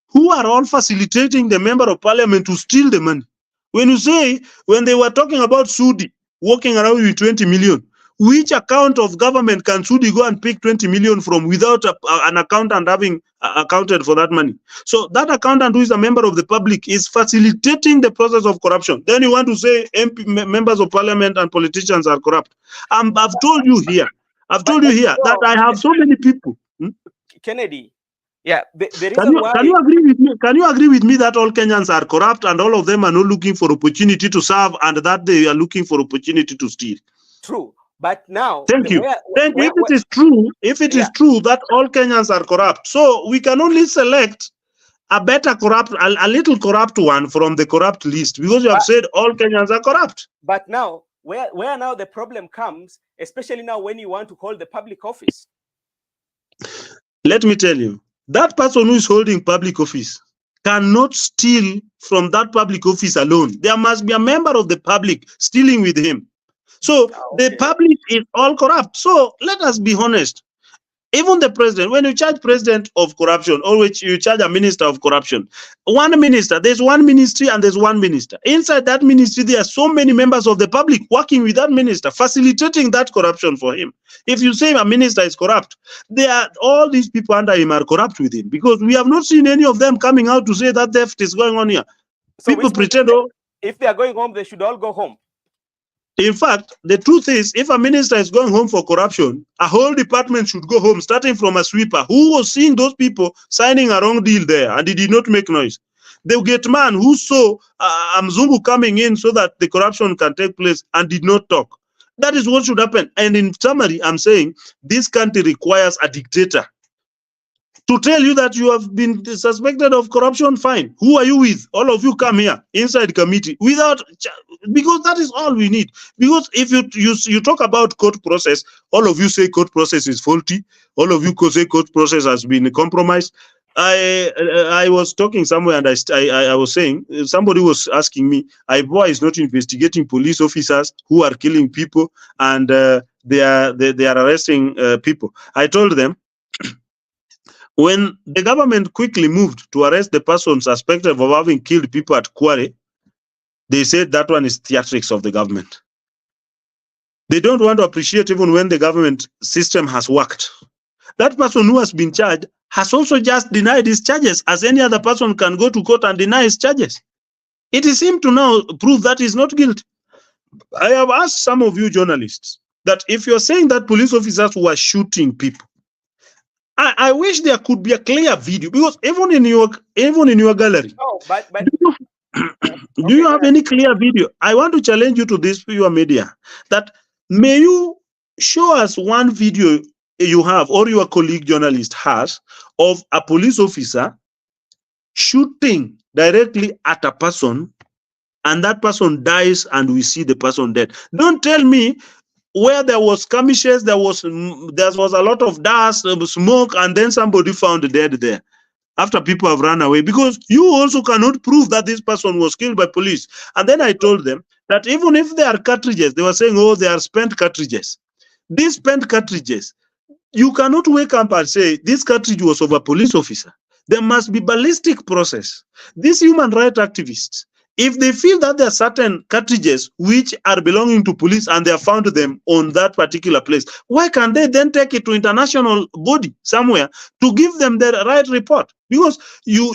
who are all facilitating the member of parliament to steal the money. When they were talking about Sudi walking around with 20 million, which account of government can Sudi go and pick 20 million from without an accountant having accounted for that money? So that accountant who is a member of the public is facilitating the process of corruption. Then you want to say members of parliament and politicians are corrupt. I've told you here that I have so many people. Kennedy, yeah, can you agree with me? Can you agree with me that all Kenyans are corrupt and all of them are not looking for opportunity to serve, and that they are looking for opportunity to steal? True. But now, thank you. If it is true that all Kenyans are corrupt, so we can only select a better corrupt, a little corrupt one from the corrupt list, because you have said all Kenyans are corrupt. But now, where now the problem comes, especially now when you want to hold the public office. Let me tell you, that person who is holding public office cannot steal from that public office alone. There must be a member of the public stealing with him. So the public is all corrupt. So let us be honest. Even the president, when you charge president of corruption, or which you charge a minister of corruption, one minister, there's one ministry and there's one minister. Inside that ministry, there are so many members of the public working with that minister, facilitating that corruption for him. If you say a minister is corrupt, all these people under him are corrupt with him, because we have not seen any of them coming out to say that theft is going on here. So people pretend, if they are going home, they should all go home. In fact, the truth is, if a minister is going home for corruption, a whole department should go home, starting from a sweeper who was seeing those people signing a wrong deal there and he did not make noise. The gate man who saw Mzungu coming in so that the corruption can take place and did not talk. That is what should happen. And in summary, I'm saying this country requires a dictator to tell you that you have been suspected of corruption. Fine. Who are you with? All of you come here inside committee without, because that is all we need. Because if you talk about court process, all of you say court process is faulty. All of you say court process has been compromised. I was talking somewhere and I was saying, somebody was asking me, IPOA is not investigating police officers who are killing people and they are arresting people. I told them, when the government quickly moved to arrest the person suspected of having killed people at Kware, they said that one is theatrics of the government. They don't want to appreciate even when the government system has worked. That person who has been charged has also just denied his charges, as any other person can go to court and deny his charges. It is him to now prove that he's not guilty. I have asked some of you journalists that if you're saying that police officers were shooting people, I wish there could be a clear video, because even in your gallery, but do you have any clear video? I want to challenge you to this pure media, that may you show us one video you have or your colleague journalist has of a police officer shooting directly at a person and that person dies and we see the person dead. Don't tell me where there was skirmishes, there was a lot of dust, smoke, and then somebody found dead there after people have run away, because you also cannot prove that this person was killed by police. And then I told them that even if there are cartridges, they were saying, oh, they are spent cartridges. These spent cartridges, you cannot wake up and say this cartridge was of a police officer. There must be ballistic process. These human rights activists, if they feel that there are certain cartridges which are belonging to police and they have found them on that particular place, why can't they then take it to international body somewhere to give them the right report? Because you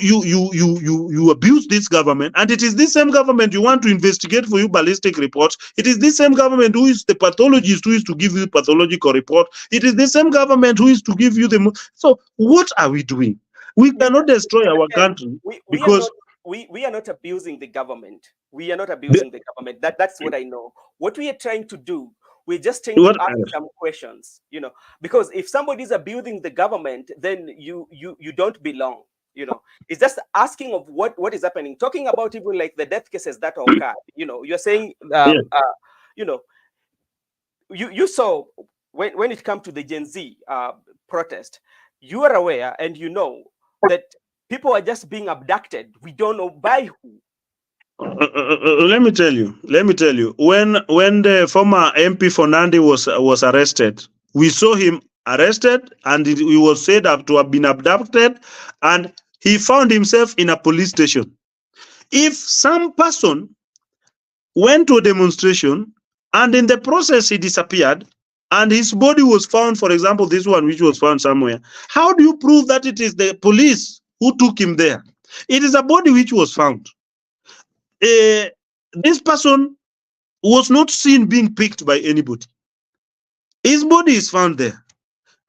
abuse this government, and it is this same government you want to investigate for you ballistic reports. It is this same government who is the pathologist who is to give you pathological report. It is the same government who is to give you the. So what are we doing? We cannot destroy our country because we are not abusing the government. We are not abusing the government. That's what I know. What we are trying to do, we're just trying to ask some questions, because if somebody is abusing the government, then you don't belong. It's just asking of what is happening. Talking about even like the death cases that occurred. You're saying, you saw when it comes to the Gen Z protest, you are aware and you know that people are just being abducted. We don't know by who. Let me tell you. When the former MP Fernandi was arrested, we saw him arrested, and he was said to have been abducted, and he found himself in a police station. If some person went to a demonstration and in the process he disappeared, and his body was found, for example, this one which was found somewhere, how do you prove that it is the police who took him there? It is a body which was found. This person was not seen being picked by anybody. His body is found there.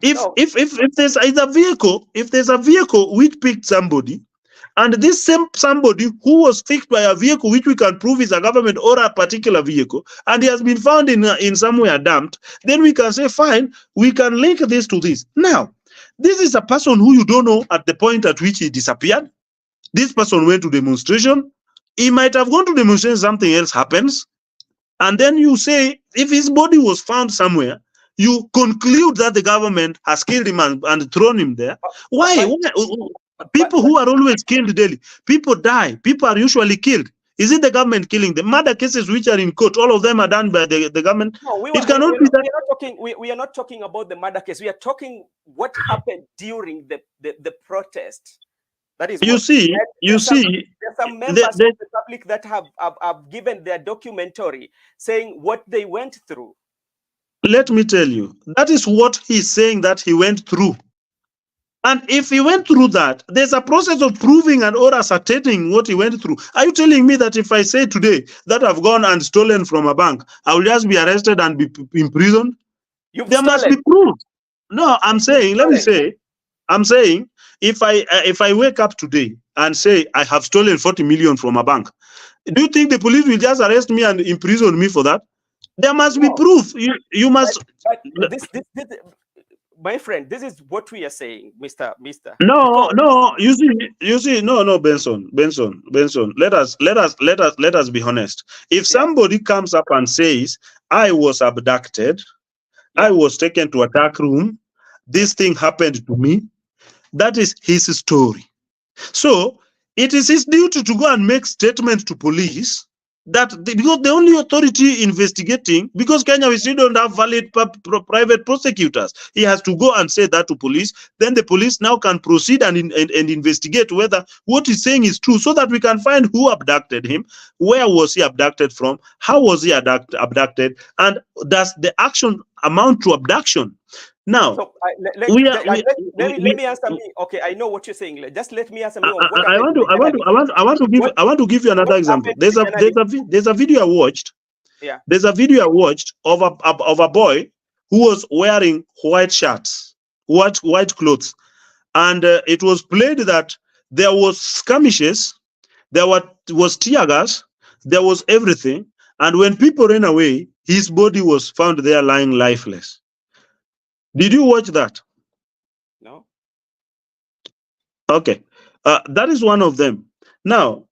If there's a vehicle which picked somebody, and this same somebody who was picked by a vehicle which we can prove is a government or a particular vehicle, and he has been found in somewhere dumped, then we can say, fine, we can link this to this. Now, this is a person who you don't know at the point at which he disappeared. This person went to demonstration. He might have gone to demonstration, something else happens. And then you say, if his body was found somewhere, you conclude that the government has killed him and thrown him there. Why? People who are always killed daily, people die, people are usually killed. Is it the government killing them? Murder cases which are in court, all of them are done by the government. No, we are not talking about the murder case. We are talking what happened during the protest. That is, there's some members of the public that have given their documentary saying what they went through. Let me tell you, that is what he's saying that he went through. And if he went through that, there's a process of proving and or ascertaining what he went through. Are you telling me that if I say today that I've gone and stolen from a bank, I will just be arrested and be imprisoned? You've There must stolen. be proof. No, I'm You've saying, let me stolen. say, I'm saying, if I wake up today and say I have stolen 40 million from a bank, do you think the police will just arrest me and imprison me for that? There must be No, proof. You but, must. this, my friend, this is what we are saying, Mister. No, Because no. You see. No, no, Benson. Let us be honest. If yeah, somebody comes up and says, "I was abducted, I yeah. was taken to a dark room, this thing happened to me," that is his story. So it is his duty to go and make statements to police because the only authority investigating, because Kenya we still don't have valid private prosecutors, he has to go and say that to police. Then the police now can proceed and investigate whether what he's saying is true, so that we can find who abducted him, where was he abducted from, how was he abducted, and does the action amount to abduction? Now So we are we, let me answer me. Okay, I know what you're saying. Just let me answer me on what I happened want to to the journalist. What give you what another example. happened to the journalist? There's a video I watched. Yeah. There's a video I watched of a boy who was wearing white shirts, white clothes, and it was played that there was skirmishes, was tear gas, there was everything, and when people ran away, his body was found there lying lifeless. Did you watch that? No. Okay, that is one of them. Now,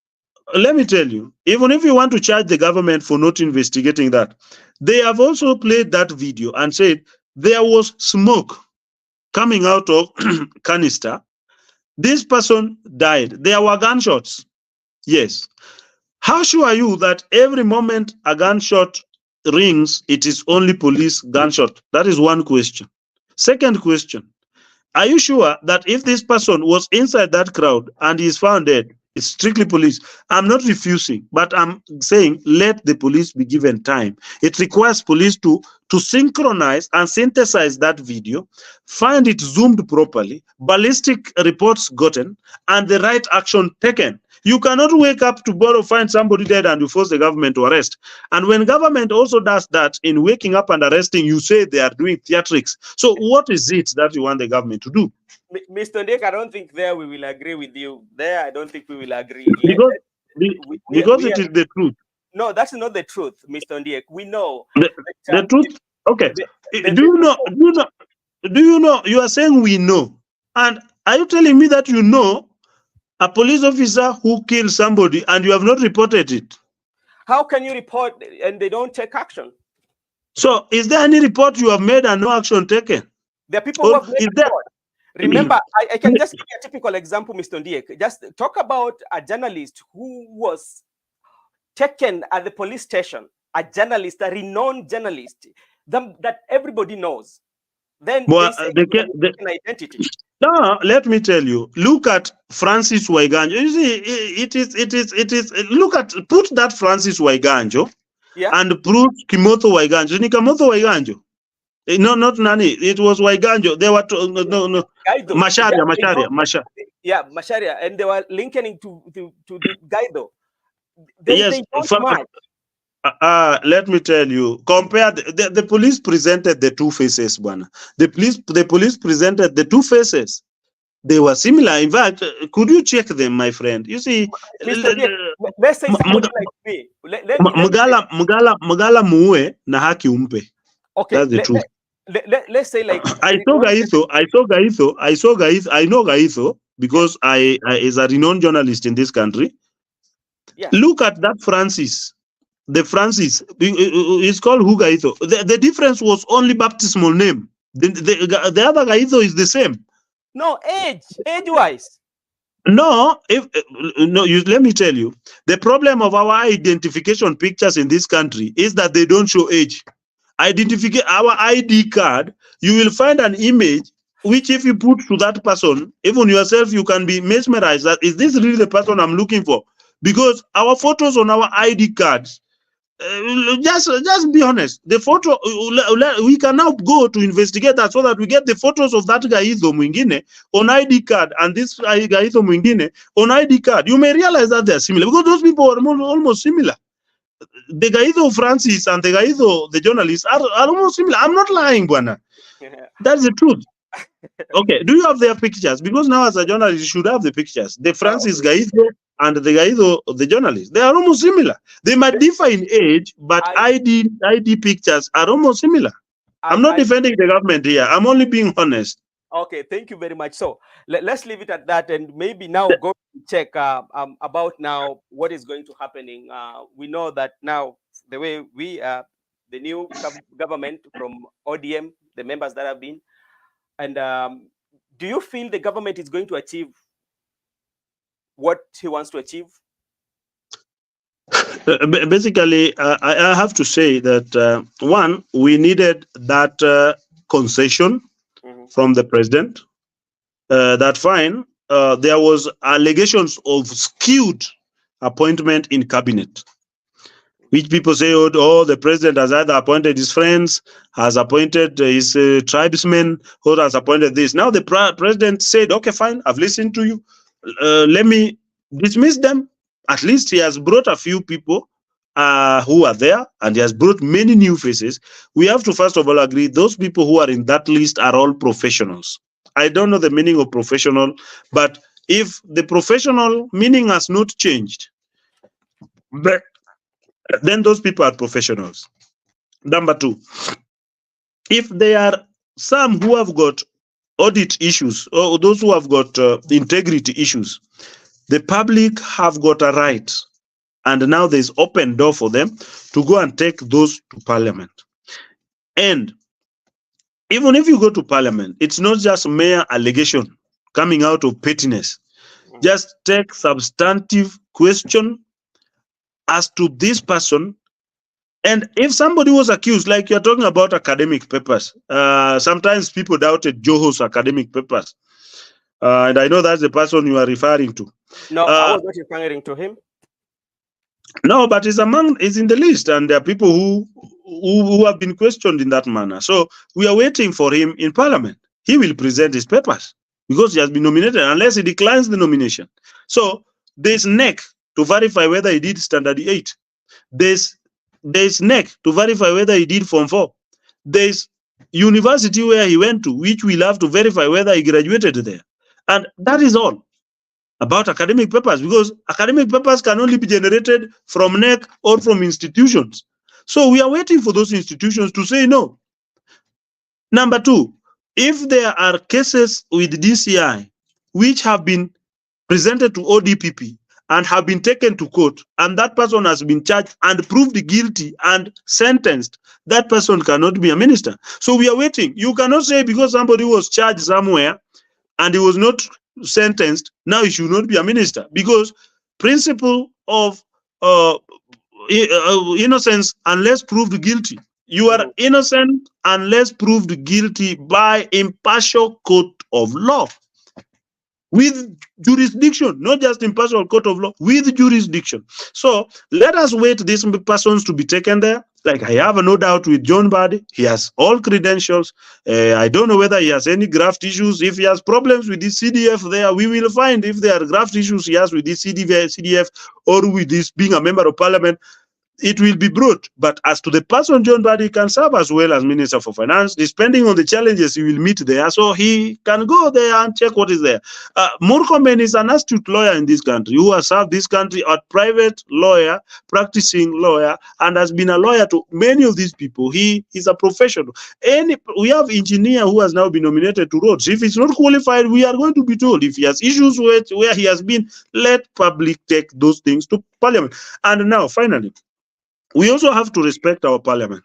let me tell you, even if you want to charge the government for not investigating that, they have also played that video and said there was smoke coming out of canister. This person died. There were gunshots. Yes. How sure are you that every moment a gunshot rings, it is only police gunshot? That is one question. Second question, are you sure that if this person was inside that crowd and is found dead, it's strictly police? I'm not refusing, but I'm saying let the police be given time. It requires police to synchronize and synthesize that video, find it zoomed properly, ballistic reports gotten, and the right action taken. You cannot wake up tomorrow, find somebody dead, and you force the government to arrest. And when government also does that in waking up and arresting, you say they are doing theatrics. So what is it that you want the government to do? Mr. Nick, I don't think there we will agree with you. There, I don't think we will agree. Because, because We it are, is the truth. no, that's not the truth, Mr. Ndiek. We know The that truth. Okay. the Do you know? people, Do you know? You are saying we know, and are you telling me that you know a police officer who killed somebody and you have not reported it? how can you report and they don't take action? So, is there any report you have made and no action taken? There are people who Or have made is there? report. Remember, I can just give you a typical example, Mr. Ndiek. Just talk about a journalist who was taken at the police station, a journalist, a renowned journalist that everybody knows. Then Well, they say an identity. no, let me tell you. Look at Francis Waiganjo. You see, it is. Look at, put that Francis Waiganjo, Yeah, and put Kimotho Waiganjo. Ni Kimotho Waiganjo. No, not Nani. It was Waiganjo. They were no. Guido. Masharia. Yeah, Masharia, and they were linking to the Guido. Yes. They don't match. Let me tell you. Compare the police presented the two faces, one. The police presented the two faces. They were similar. In fact, could you check them, my friend? You see, Mr. Dick, let's say somebody like me. Mugala muue na haki umpe. Okay, that's the truth. Let's say like I know Gaitho because I is a renowned journalist in this country. Yeah. Look at that Francis. The Francis is called Gaitho. The difference was only baptismal name. The other Gaitho is the same. No, age-wise. No, let me tell you, the problem of our identification pictures in this country is that they don't show age. Identify our ID card, you will find an image which, if you put to that person, even yourself, you can be mesmerized that is this really the person I'm looking for? Because our photos on our ID cards Just be honest. The photo we can now go to investigate that so that we get the photos of that Gaitho Mwingine on ID card and this Gaitho Mwingine on ID card. You may realize that they are similar because those people are almost similar. The Gaitho Francis and the Gaitho, the journalists, are almost similar. I'm not lying, Buana. That's the truth. Okay, do you have their pictures? Because now as a journalist, you should have the pictures. The Francis Gaitho and the Gaitho, the journalist, they are almost similar. They might differ in age, but ID pictures are almost similar. I'm not defending the government here. I'm only being honest. Okay, thank you very much. So let's leave it at that, and maybe now go check about now what is going to happening. We know that now the way we the new government from ODM, the members that have been, and do you feel the government is going to achieve what he wants to achieve? Basically, I have to say that one, we needed that concession from the president. That fine, there was allegations of skewed appointment in cabinet, which people say, oh, the president has either appointed his friends, has appointed his tribesmen, or has appointed this. Now the president said, okay, fine, I've listened to you. Let me dismiss them. At least he has brought a few people who are there, and he has brought many new faces. We have to first of all agree those people who are in that list are all professionals. I don't know the meaning of professional, but if the professional meaning has not changed, then those people are professionals. Number two, if there are some who have got audit issues or those who have got integrity issues, the public have got a right, and now there's open door for them to go and take those to parliament. And even if you go to parliament, it's not just mere allegation coming out of pettiness. Just take substantive question as to this person. And if somebody was accused, like you're talking about academic papers, sometimes people doubted Joho's academic papers. And I know that's the person you are referring to. No, I was not referring to him. No, but he's in the list, and there are people who have been questioned in that manner. So we are waiting for him in parliament. He will present his papers because he has been nominated, unless he declines the nomination. So there's NEC to verify whether he did standard 8. There's NEC to verify whether he did Form 4. There's university where he went to, which we'll have to verify whether he graduated there. And that is all about academic papers, because academic papers can only be generated from NEC or from institutions. So we are waiting for those institutions to say no. Number two, if there are cases with DCI which have been presented to ODPP and have been taken to court, and that person has been charged and proved guilty and sentenced, that person cannot be a minister. So we are waiting. You cannot say because somebody was charged somewhere and he was not sentenced, now he should not be a minister, because principle of innocence unless proved guilty. You are innocent unless proved guilty by impartial court of law with jurisdiction, not just impartial court of law, with jurisdiction. So let us wait these persons to be taken there. Like, I have no doubt with John Badi, he has all credentials. I don't know whether he has any graft issues. If he has problems with this CDF there, we will find if there are graft issues he has with this CDF or with this being a member of parliament, it will be brought. But as to the person, John Badi can serve as well as Minister for Finance, depending on the challenges he will meet there. So he can go there and check what is there. Murkomen is an astute lawyer in this country who has served this country as private lawyer, practicing lawyer, and has been a lawyer to many of these people. He is a professional. We have engineer who has now been nominated to roads. If he's not qualified, we are going to be told. If he has issues where he has been, let public take those things to parliament. And now, finally, we also have to respect our parliament.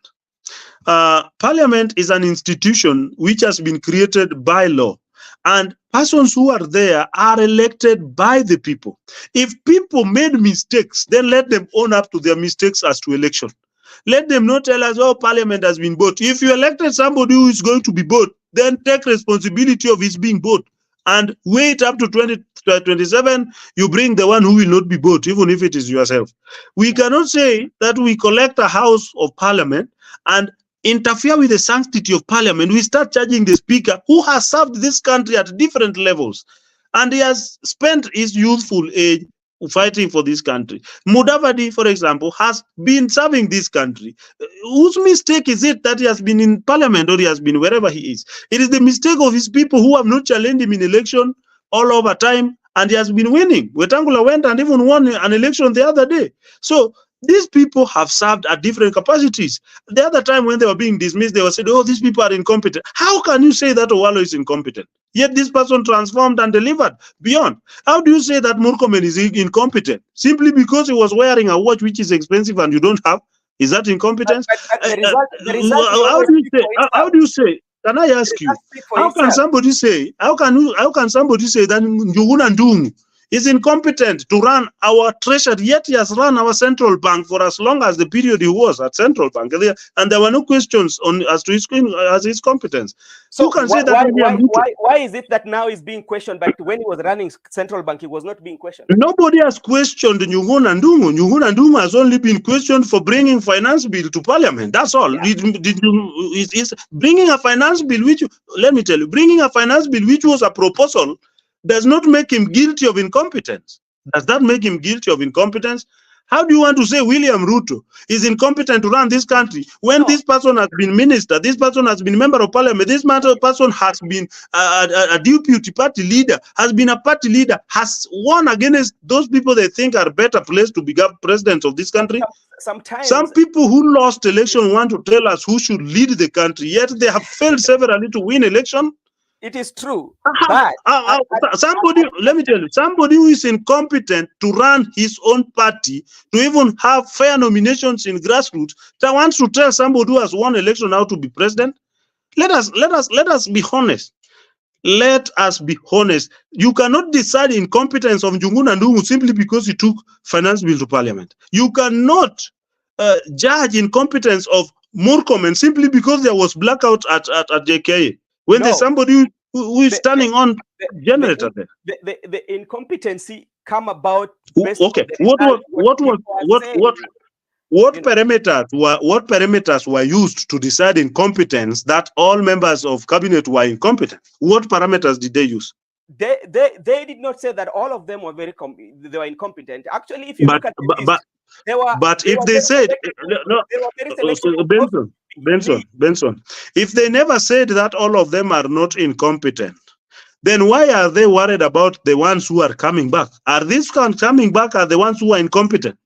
Parliament is an institution which has been created by law, and persons who are there are elected by the people. If people made mistakes, then let them own up to their mistakes as to election. Let them not tell us, oh, parliament has been bought. If you elected somebody who is going to be bought, then take responsibility of his being bought. and wait up to 2027, you bring the one who will not be bought, even if it is yourself. We cannot say that we collect a house of parliament and interfere with the sanctity of parliament. We start charging the speaker who has served this country at different levels, and he has spent his youthful age fighting for this country. Mudavadi, for example, has been serving this country. Whose mistake is it that he has been in parliament or he has been wherever he is? It is the mistake of his people who have not challenged him in election all over time, and he has been winning. Wetangula went and even won an election the other day. So these people have served at different capacities. The other time when they were being dismissed, they were said, oh, these people are incompetent. How can you say that Owalo is incompetent? Yet this person transformed and delivered beyond. How do you say that Murkomen is incompetent? Simply because he was wearing a watch which is expensive and you don't have? Is that incompetence? But the result How do you say? How do you say? Can I ask you? How can somebody say? How can somebody say that Njuguna Ndungu is incompetent to run our treasury, yet he has run our central bank for as long as the period he was at central bank, and there were no questions on as to his competence. So you can say that why is it that now he's being questioned, but when he was running central bank, he was not being questioned? Nobody has questioned Njuguna Ndungu. Njuguna Ndungu has only been questioned for bringing finance bill to parliament. That's all. Yeah. Is bringing a finance bill, which, let me tell you, bringing a finance bill which was a proposal does not make him guilty of incompetence. Does that make him guilty of incompetence? How do you want to say William Ruto is incompetent to run this country when this person has been minister, this person has been member of parliament, this person has been a deputy party leader, has been a party leader, has won against those people they think are better placed to become president of this country? Sometimes some people who lost election want to tell us who should lead the country, yet they have failed severally to win election. It is true, but somebody, let me tell you, somebody who is incompetent to run his own party, to even have fair nominations in grassroots, that wants to tell somebody who has won election how to be president. Let us be honest. Let us be honest. You cannot decide incompetence of Njuguna Ndungu simply because he took finance bill to parliament. You cannot judge incompetence of Murkomen simply because there was blackout at JKA. When there's somebody who is standing on generator there. The incompetency come about. Okay. What parameters were used to decide incompetence that all members of cabinet were incompetent? What parameters did they use? They did not say that all of them were they were incompetent. Actually, if you look at the list, if they said Benson, if they never said that all of them are not incompetent, then why are they worried about the ones who are coming back? Are these coming back are the ones who are incompetent?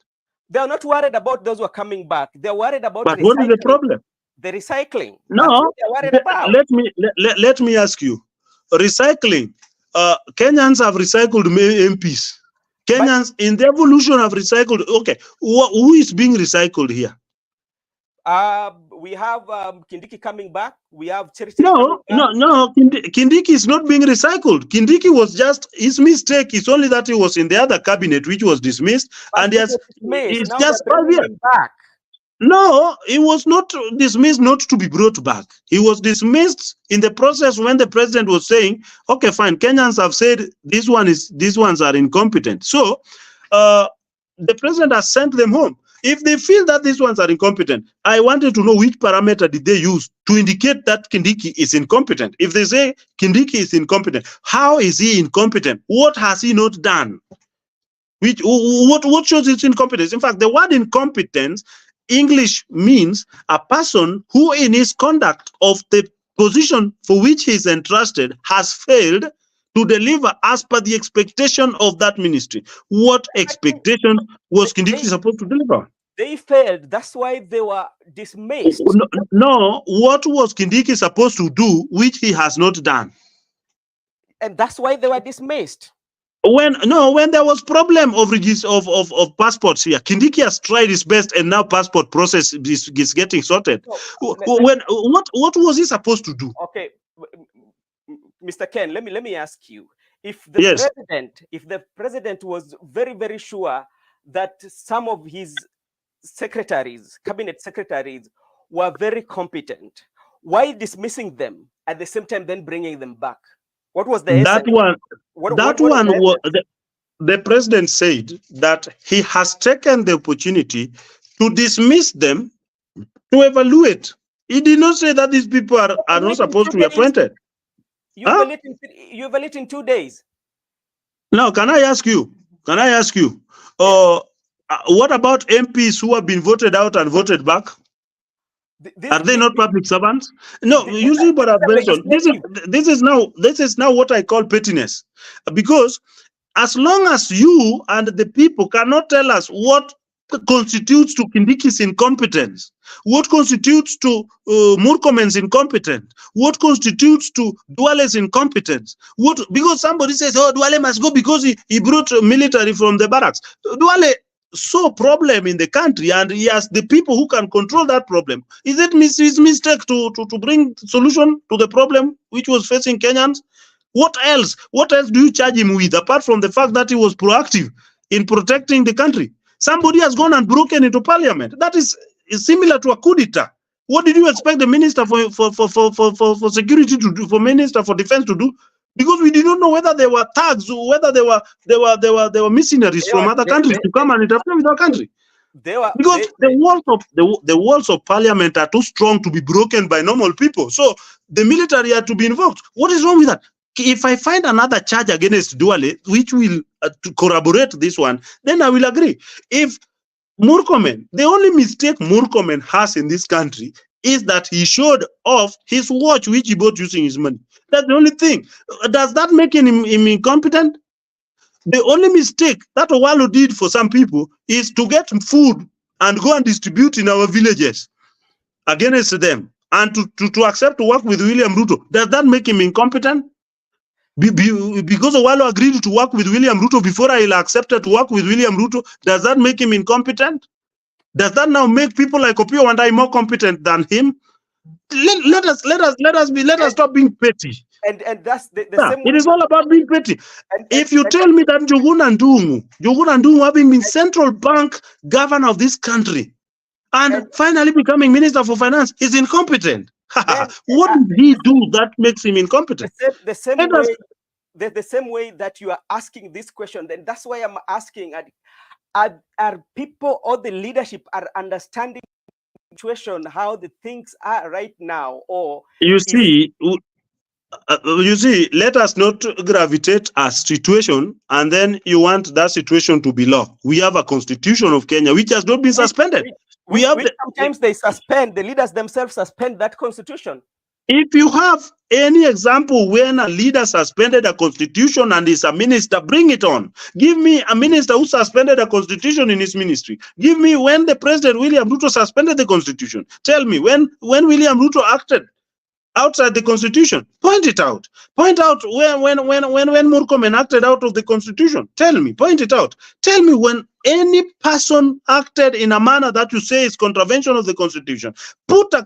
They are not worried about those who are coming back. They're worried about but what is the problem? The recycling. No, let me ask you. Recycling. Kenyans have recycled MPs. Kenyans in the evolution have recycled. Okay, who is being recycled here? We have Kindiki coming back. We have Charity. No. Kindiki is not being recycled. Kindiki was just his mistake. It's only that he was in the other cabinet, which was dismissed, and he's just back. No, he was not dismissed not to be brought back. He was dismissed in the process when the president was saying, okay, fine, Kenyans have said these ones are incompetent. So the president has sent them home. If they feel that these ones are incompetent, I wanted to know which parameter did they use to indicate that Kindiki is incompetent. If they say Kindiki is incompetent, how is he incompetent? What has he not done? What shows his incompetence? In fact, the word incompetence English means a person who in his conduct of the position for which he is entrusted has failed to deliver as per the expectation of that ministry. What expectation was Kindiki supposed to deliver? They failed. That's why they were dismissed. No, what was Kindiki supposed to do which he has not done? And that's why they were dismissed. When there was problem of passports here, Kindiki has tried his best, and now passport process is getting sorted. What was he supposed to do? Okay, Mr. Ken, let me ask you: if the president was very, very sure that some of his cabinet secretaries were very competent, why dismissing them at the same time then bringing them back? What was the That essence? one, What is the essence? the president said that he has taken the opportunity to dismiss them, to evaluate. He did not say that these people are not Evaluate in supposed 2 to be days. appointed. You evaluate in 2 days. Now, can I ask you? Yes. What about MPs who have been voted out and voted back? Are they not public servants? No, you see what I've mentioned. This is now what I call pettiness, because as long as you and the people cannot tell us what constitutes to Kindiki's incompetence, what constitutes to Murkomen's incompetence, what constitutes to Duale's incompetence, because somebody says, oh, Duale must go because he brought military from the barracks. Duale saw problem in the country, and he has the people who can control that problem. Is it his mistake to bring solution to the problem which was facing Kenyans? What else do you charge him with, apart from the fact that he was proactive in protecting the country? Somebody has gone and broken into parliament. That is similar to a coup d'etat. What did you expect the minister for security to do, for minister for defense to do? Because we did not know whether they were thugs or whether they were mercenaries from other countries to come and interfere with our country. Because the walls of parliament are too strong to be broken by normal people. So the military are to be invoked. What is wrong with that? If I find another charge against Duale, which will to corroborate this one, then I will agree. If Murkomen, the only mistake Murkomen has in this country is that he showed off his watch, which he bought using his money. That's the only thing. Does that make him incompetent? The only mistake that Owalo did for some people is to get food and go and distribute in our villages against them, and to accept to work with William Ruto. Does that make him incompetent? Because Owalo agreed to work with William Ruto before Raila accepted to work with William Ruto, does that make him incompetent? Does that now make people like Opio and I more competent than him? Let us stop being petty. And that's the same. It is all about being petty. If you tell me that Njuguna Ndung'u, having been central bank governor of this country and finally becoming minister for finance, is incompetent, what did he do that makes him incompetent? The same way that you are asking this question, then that's why I'm asking: are people or the leadership are understanding the situation, how the things are right now, or you see, let us not gravitate a situation and then you want that situation to be law. We have a constitution of Kenya which has not been suspended. Sometimes they suspend, the leaders themselves suspend that constitution. If you have any example when a leader suspended a constitution and is a minister, bring it on. Give me a minister who suspended a constitution in his ministry. Give me when the President William Ruto suspended the constitution. Tell me when William Ruto acted outside the constitution. Point it out. Point out when Murkomen acted out of the constitution. Tell me. Point it out. Tell me when any person acted in a manner that you say is contravention of the constitution. Put a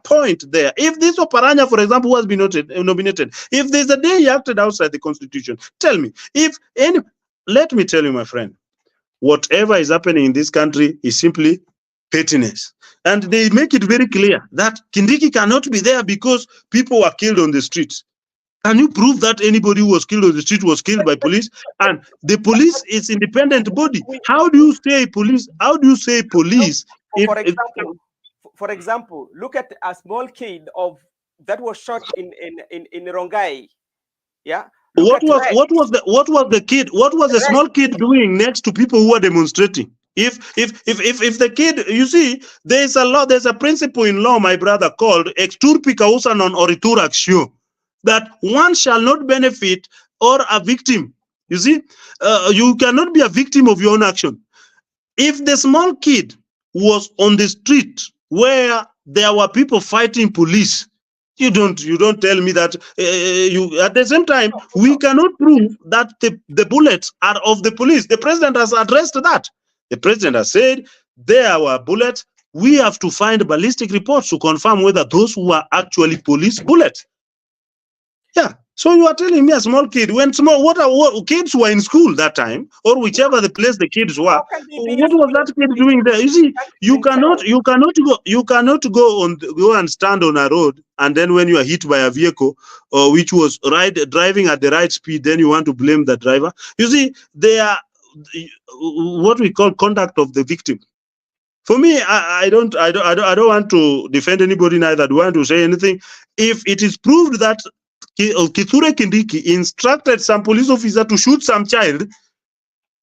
point there. If this Oparanya, for example, who has been nominated, if there's a day he acted outside the constitution, tell me. Let me tell you, my friend, whatever is happening in this country is simply pettiness. And they make it very clear that Kindiki cannot be there because people were killed on the streets. Can you prove that anybody who was killed on the street was killed by police? And the police is independent body. How do you say police? For example, look at a small kid that was shot in Rongai. Yeah. What was the small kid doing next to people who were demonstrating? If the kid, you see, there's a principle in law, my brother, called exturpi causa non oritur actio, that one shall not benefit or a victim. You see, you cannot be a victim of your own action. If the small kid was on the street where there were people fighting police, you don't tell me that at the same time we cannot prove that the bullets are of the police. The president has addressed that. The president has said there were bullets. We have to find ballistic reports to confirm whether those were actually police bullets. Yeah. So you are telling me a small kid, when small, what kids were in school that time, or whichever the place the kids were, How can they be what was that kid doing there? You they see, can't even count. you cannot go and stand on a road, and then when you are hit by a vehicle, or which was driving at the right speed, then you want to blame the driver. You see, they are what we call conduct of the victim. For me, I don't want to defend anybody, neither do I want to say anything. If it is proved that Kithure Kindiki instructed some police officer to shoot some child,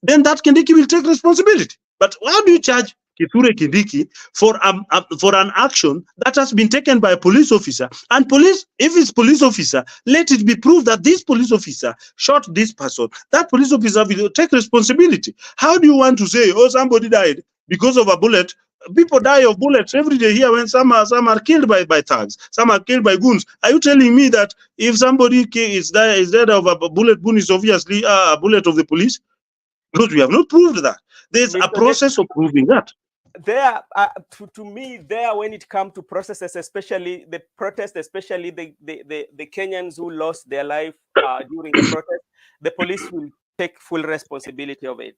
then that Kindiki will take responsibility. But how do you charge Kithure Kindiki for an action that has been taken by a police officer? And police, if it's police officer, let it be proved that this police officer shot this person. That police officer will take responsibility. How do you want to say, oh, somebody died because of a bullet? People die of bullets every day here. When some are killed by thugs, some are killed by goons. Are you telling me that if somebody is dead of a bullet wound, is obviously a bullet of the police? Because we have not proved that. There's a Mr. process of proving that. There, to me, there, when it comes to processes, especially the protest, especially the Kenyans who lost their life during the protest, the police will take full responsibility of it.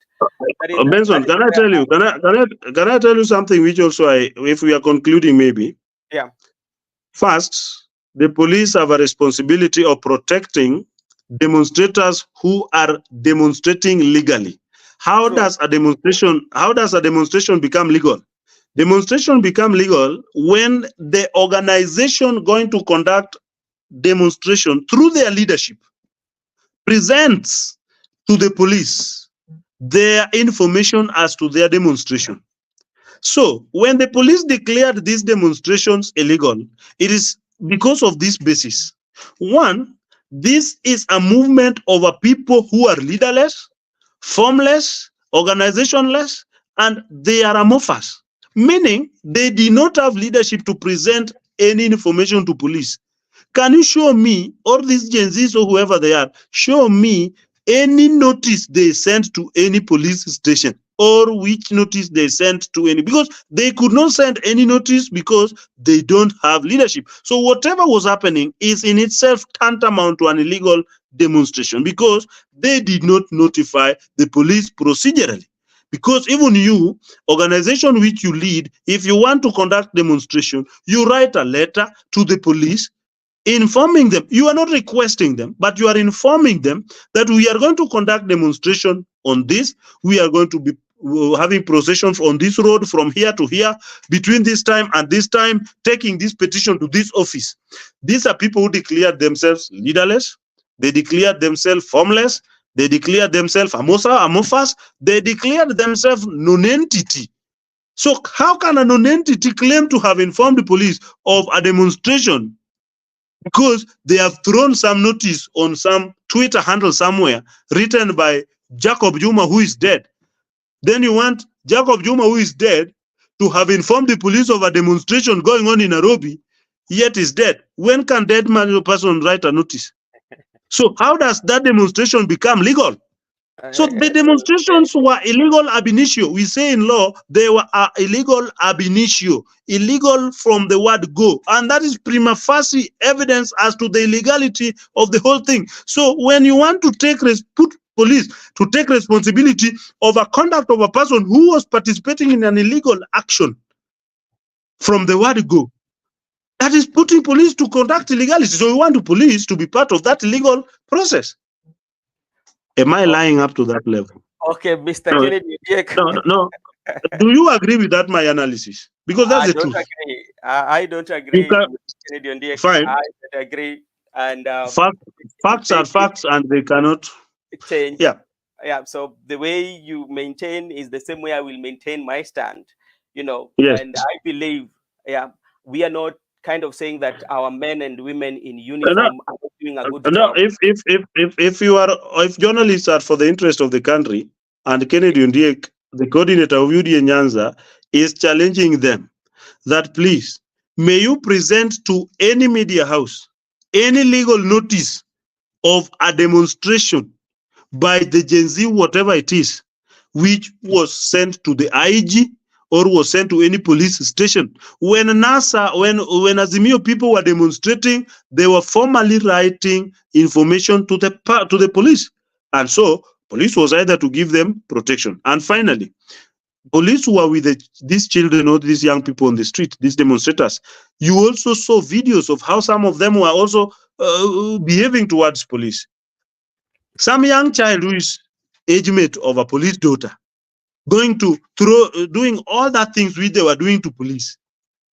Benson, can I tell you? Can I tell you something which also if we are concluding maybe? Yeah. First, the police have a responsibility of protecting demonstrators who are demonstrating legally. How does a demonstration become legal? Demonstration become legal when the organization going to conduct demonstration through their leadership presents to the police their information as to their demonstration. So when the police declared these demonstrations illegal, it is because of this basis. One, this is a movement of a people who are leaderless, formless, organizationless, and they are amorphous, meaning they did not have leadership to present any information to police. Can you show me, or these Gen Zs or whoever they are, show me any notice they sent to any police station, or which notice they sent to any, because they could not send any notice because they don't have leadership. So whatever was happening is in itself tantamount to an illegal demonstration because they did not notify the police procedurally. Because even you, organization which you lead, if you want to conduct demonstration, you write a letter to the police informing them. You are not requesting them, but you are informing them that we are going to conduct demonstration on this. We are going to be having processions on this road from here to here between this time and this time, taking this petition to this office. These are people who declared themselves leaderless. They declared themselves formless. They declared themselves amorphous. They declared themselves non-entity. So how can a non-entity claim to have informed the police of a demonstration because they have thrown some notice on some Twitter handle somewhere written by Jacob Juma, who is dead? Then you want Jacob Juma, who is dead, to have informed the police of a demonstration going on in Nairobi, yet is dead. When can dead person write a notice? So how does that demonstration become legal? So the demonstrations were illegal ab initio. We say in law, they were illegal ab initio, illegal from the word go. And that is prima facie evidence as to the illegality of the whole thing. So when you want to put police to take responsibility of a conduct of a person who was participating in an illegal action from the word go, that is putting police to conduct illegality. So we want the police to be part of that illegal process. Am I lying up to that level? Okay, Mr. No, Kennedy. no. Do you agree with that, my analysis? Because that's the truth. Agree. I don't agree. Fine. I don't agree. And facts are facts, and they cannot change. Yeah. So the way you maintain is the same way I will maintain my stand. Yes. And I believe, we are not kind of saying that our men and women in uniform are doing a good job. If journalists are for the interest of the country, and Kennedy Ondiek, the coordinator of UDA Nyanza, is challenging them that please, may you present to any media house any legal notice of a demonstration by the Gen Z, whatever it is, which was sent to the IG or was sent to any police station. When NASA, when Azimio people were demonstrating, they were formally writing information to the police. And so police was either to give them protection. And finally, police who are with these children or these young people on the street, these demonstrators, you also saw videos of how some of them were also behaving towards police. Some young child who is age mate of a police daughter going to doing all that things which they were doing to police.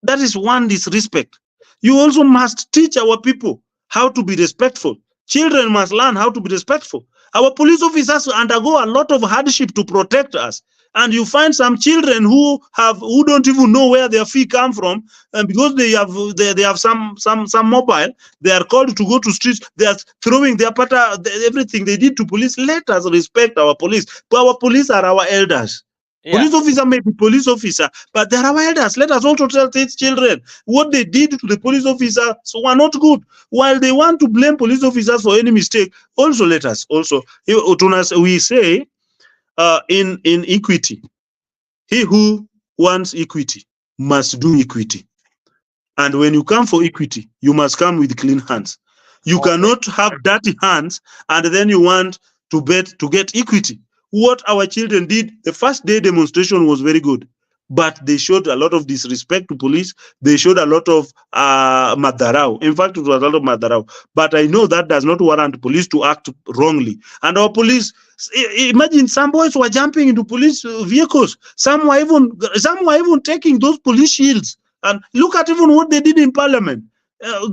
That is one disrespect. You also must teach our people how to be respectful. Children must learn how to be respectful. Our police officers undergo a lot of hardship to protect us. And you find some children who don't even know where their fee come from, and because they have some mobile, they are called to go to streets. They are throwing their everything they did to police. Let us respect our police. But our police are our elders. Yeah. Police officer may be police officer, but they are our elders. Let us also tell these children what they did to the police officer were not good. While they want to blame police officers for any mistake, also let us also we say in equity, he who wants equity must do equity. And when you come for equity, you must come with clean hands. You cannot have dirty hands and then you want to get equity. What our children did, the first day demonstration was very good, but they showed a lot of disrespect to police. They showed a lot of madarao. In fact, it was a lot of madarao. But I know that does not warrant police to act wrongly. And our police, imagine some boys were jumping into police vehicles. Some were even taking those police shields. And look at even what they did in parliament.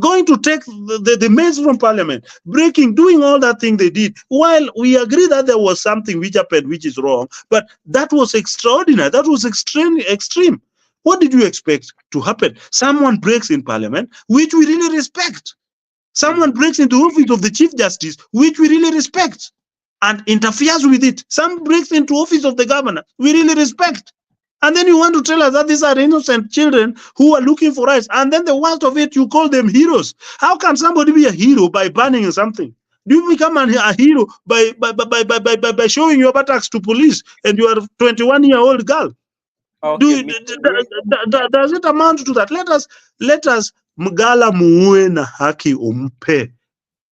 Going to take the mails from parliament, doing all that thing they did. While we agree that there was something which happened which is wrong, but that was extraordinary. That was extreme. What did you expect to happen? Someone breaks in parliament, which we really respect. Someone breaks into the office of the chief justice, which we really respect, and interferes with it. Some breaks into office of the governor, we really respect. And then you want to tell us that these are innocent children who are looking for rights. And then the worst of it, you call them heroes. How can somebody be a hero by banning something? Do you become a hero by showing your buttocks to police and you are a 21-year-old girl? Okay, does it amount to that? Let us mgala muue na haki umpe.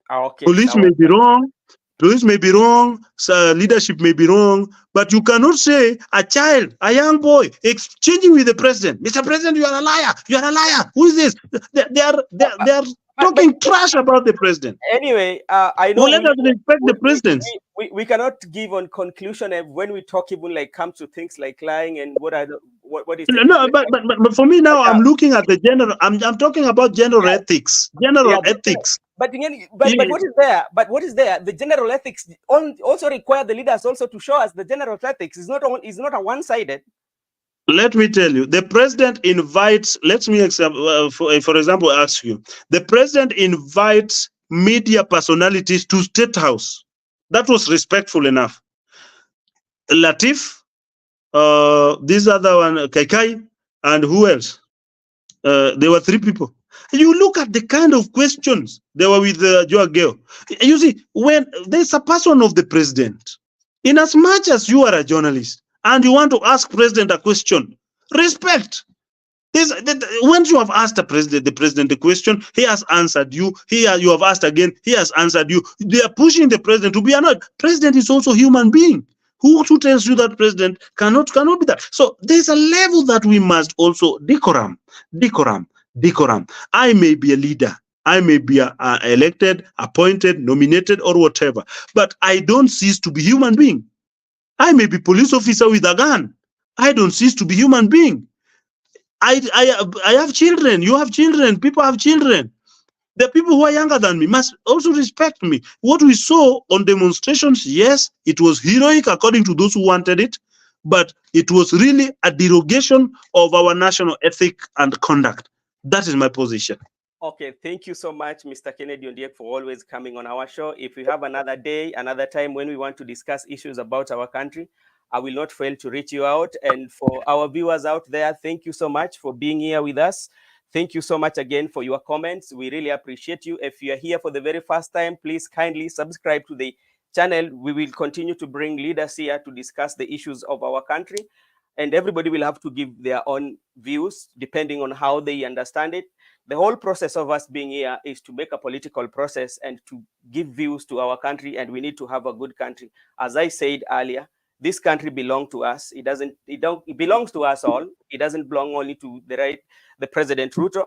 Okay, police may be wrong. Police may be wrong, leadership may be wrong, but you cannot say a child, a young boy, exchanging with the president. Mr. President, you are a liar. You are a liar. Who is this? They are talking trash about the president. Anyway, I know. Well, let us respect the president. We cannot give on conclusion when we talk even like come to things like lying and what is. No, but for me now, I'm looking at the general. I'm talking about general ethics. General ethics. But what is there? But what is there? The general ethics also require the leaders also to show us the general ethics. It's not a one-sided. Let me tell you, the president invites. Let me for example ask you. The president invites media personalities to State House. That was respectful enough. Latif, this other one, Kaikai, and who else? There were 3 people. You look at the kind of questions they were with Joe Gale. You see, when there's a person of the president, in as much as you are a journalist and you want to ask president a question, respect. Once you have asked the president the question, he has answered you. You have asked again, he has answered you. They are pushing the president to be annoyed. President is also a human being. Who tells you that president cannot be that? So there's a level that we must also decorum. I may be a leader. I may be elected, appointed, nominated, or whatever, but I don't cease to be human being. I may be police officer with a gun. I don't cease to be human being. I have children. You have children. People have children. The people who are younger than me must also respect me. What we saw on demonstrations, yes, it was heroic according to those who wanted it, but it was really a derogation of our national ethic and conduct. That is my position. Okay, thank you so much, Mr. Kennedy Ondiek, for always coming on our show. If we have another day, another time when we want to discuss issues about our country, I will not fail to reach you out. And for our viewers out there, thank you so much for being here with us. Thank you so much again for your comments. We really appreciate you. If you are here for the very first time, please kindly subscribe to the channel. We will continue to bring leaders here to discuss the issues of our country. and everybody will have to give their own views depending on how they understand it. The whole process of us being here is to make a political process and to give views to our country, and we need to have a good country. As I said earlier, this country belongs to us. It belongs to us all. It doesn't belong only to the President Ruto.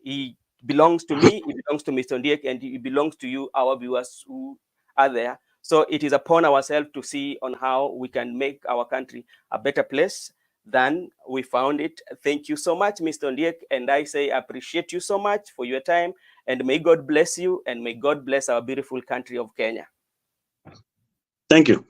He belongs to me, it belongs to Mr. Ndiek, and it belongs to you, our viewers who are there. So it is upon ourselves to see on how we can make our country a better place than we found it. Thank you so much, Mr. Ndiek, and I say appreciate you so much for your time, and may God bless you, and may God bless our beautiful country of Kenya. Thank you.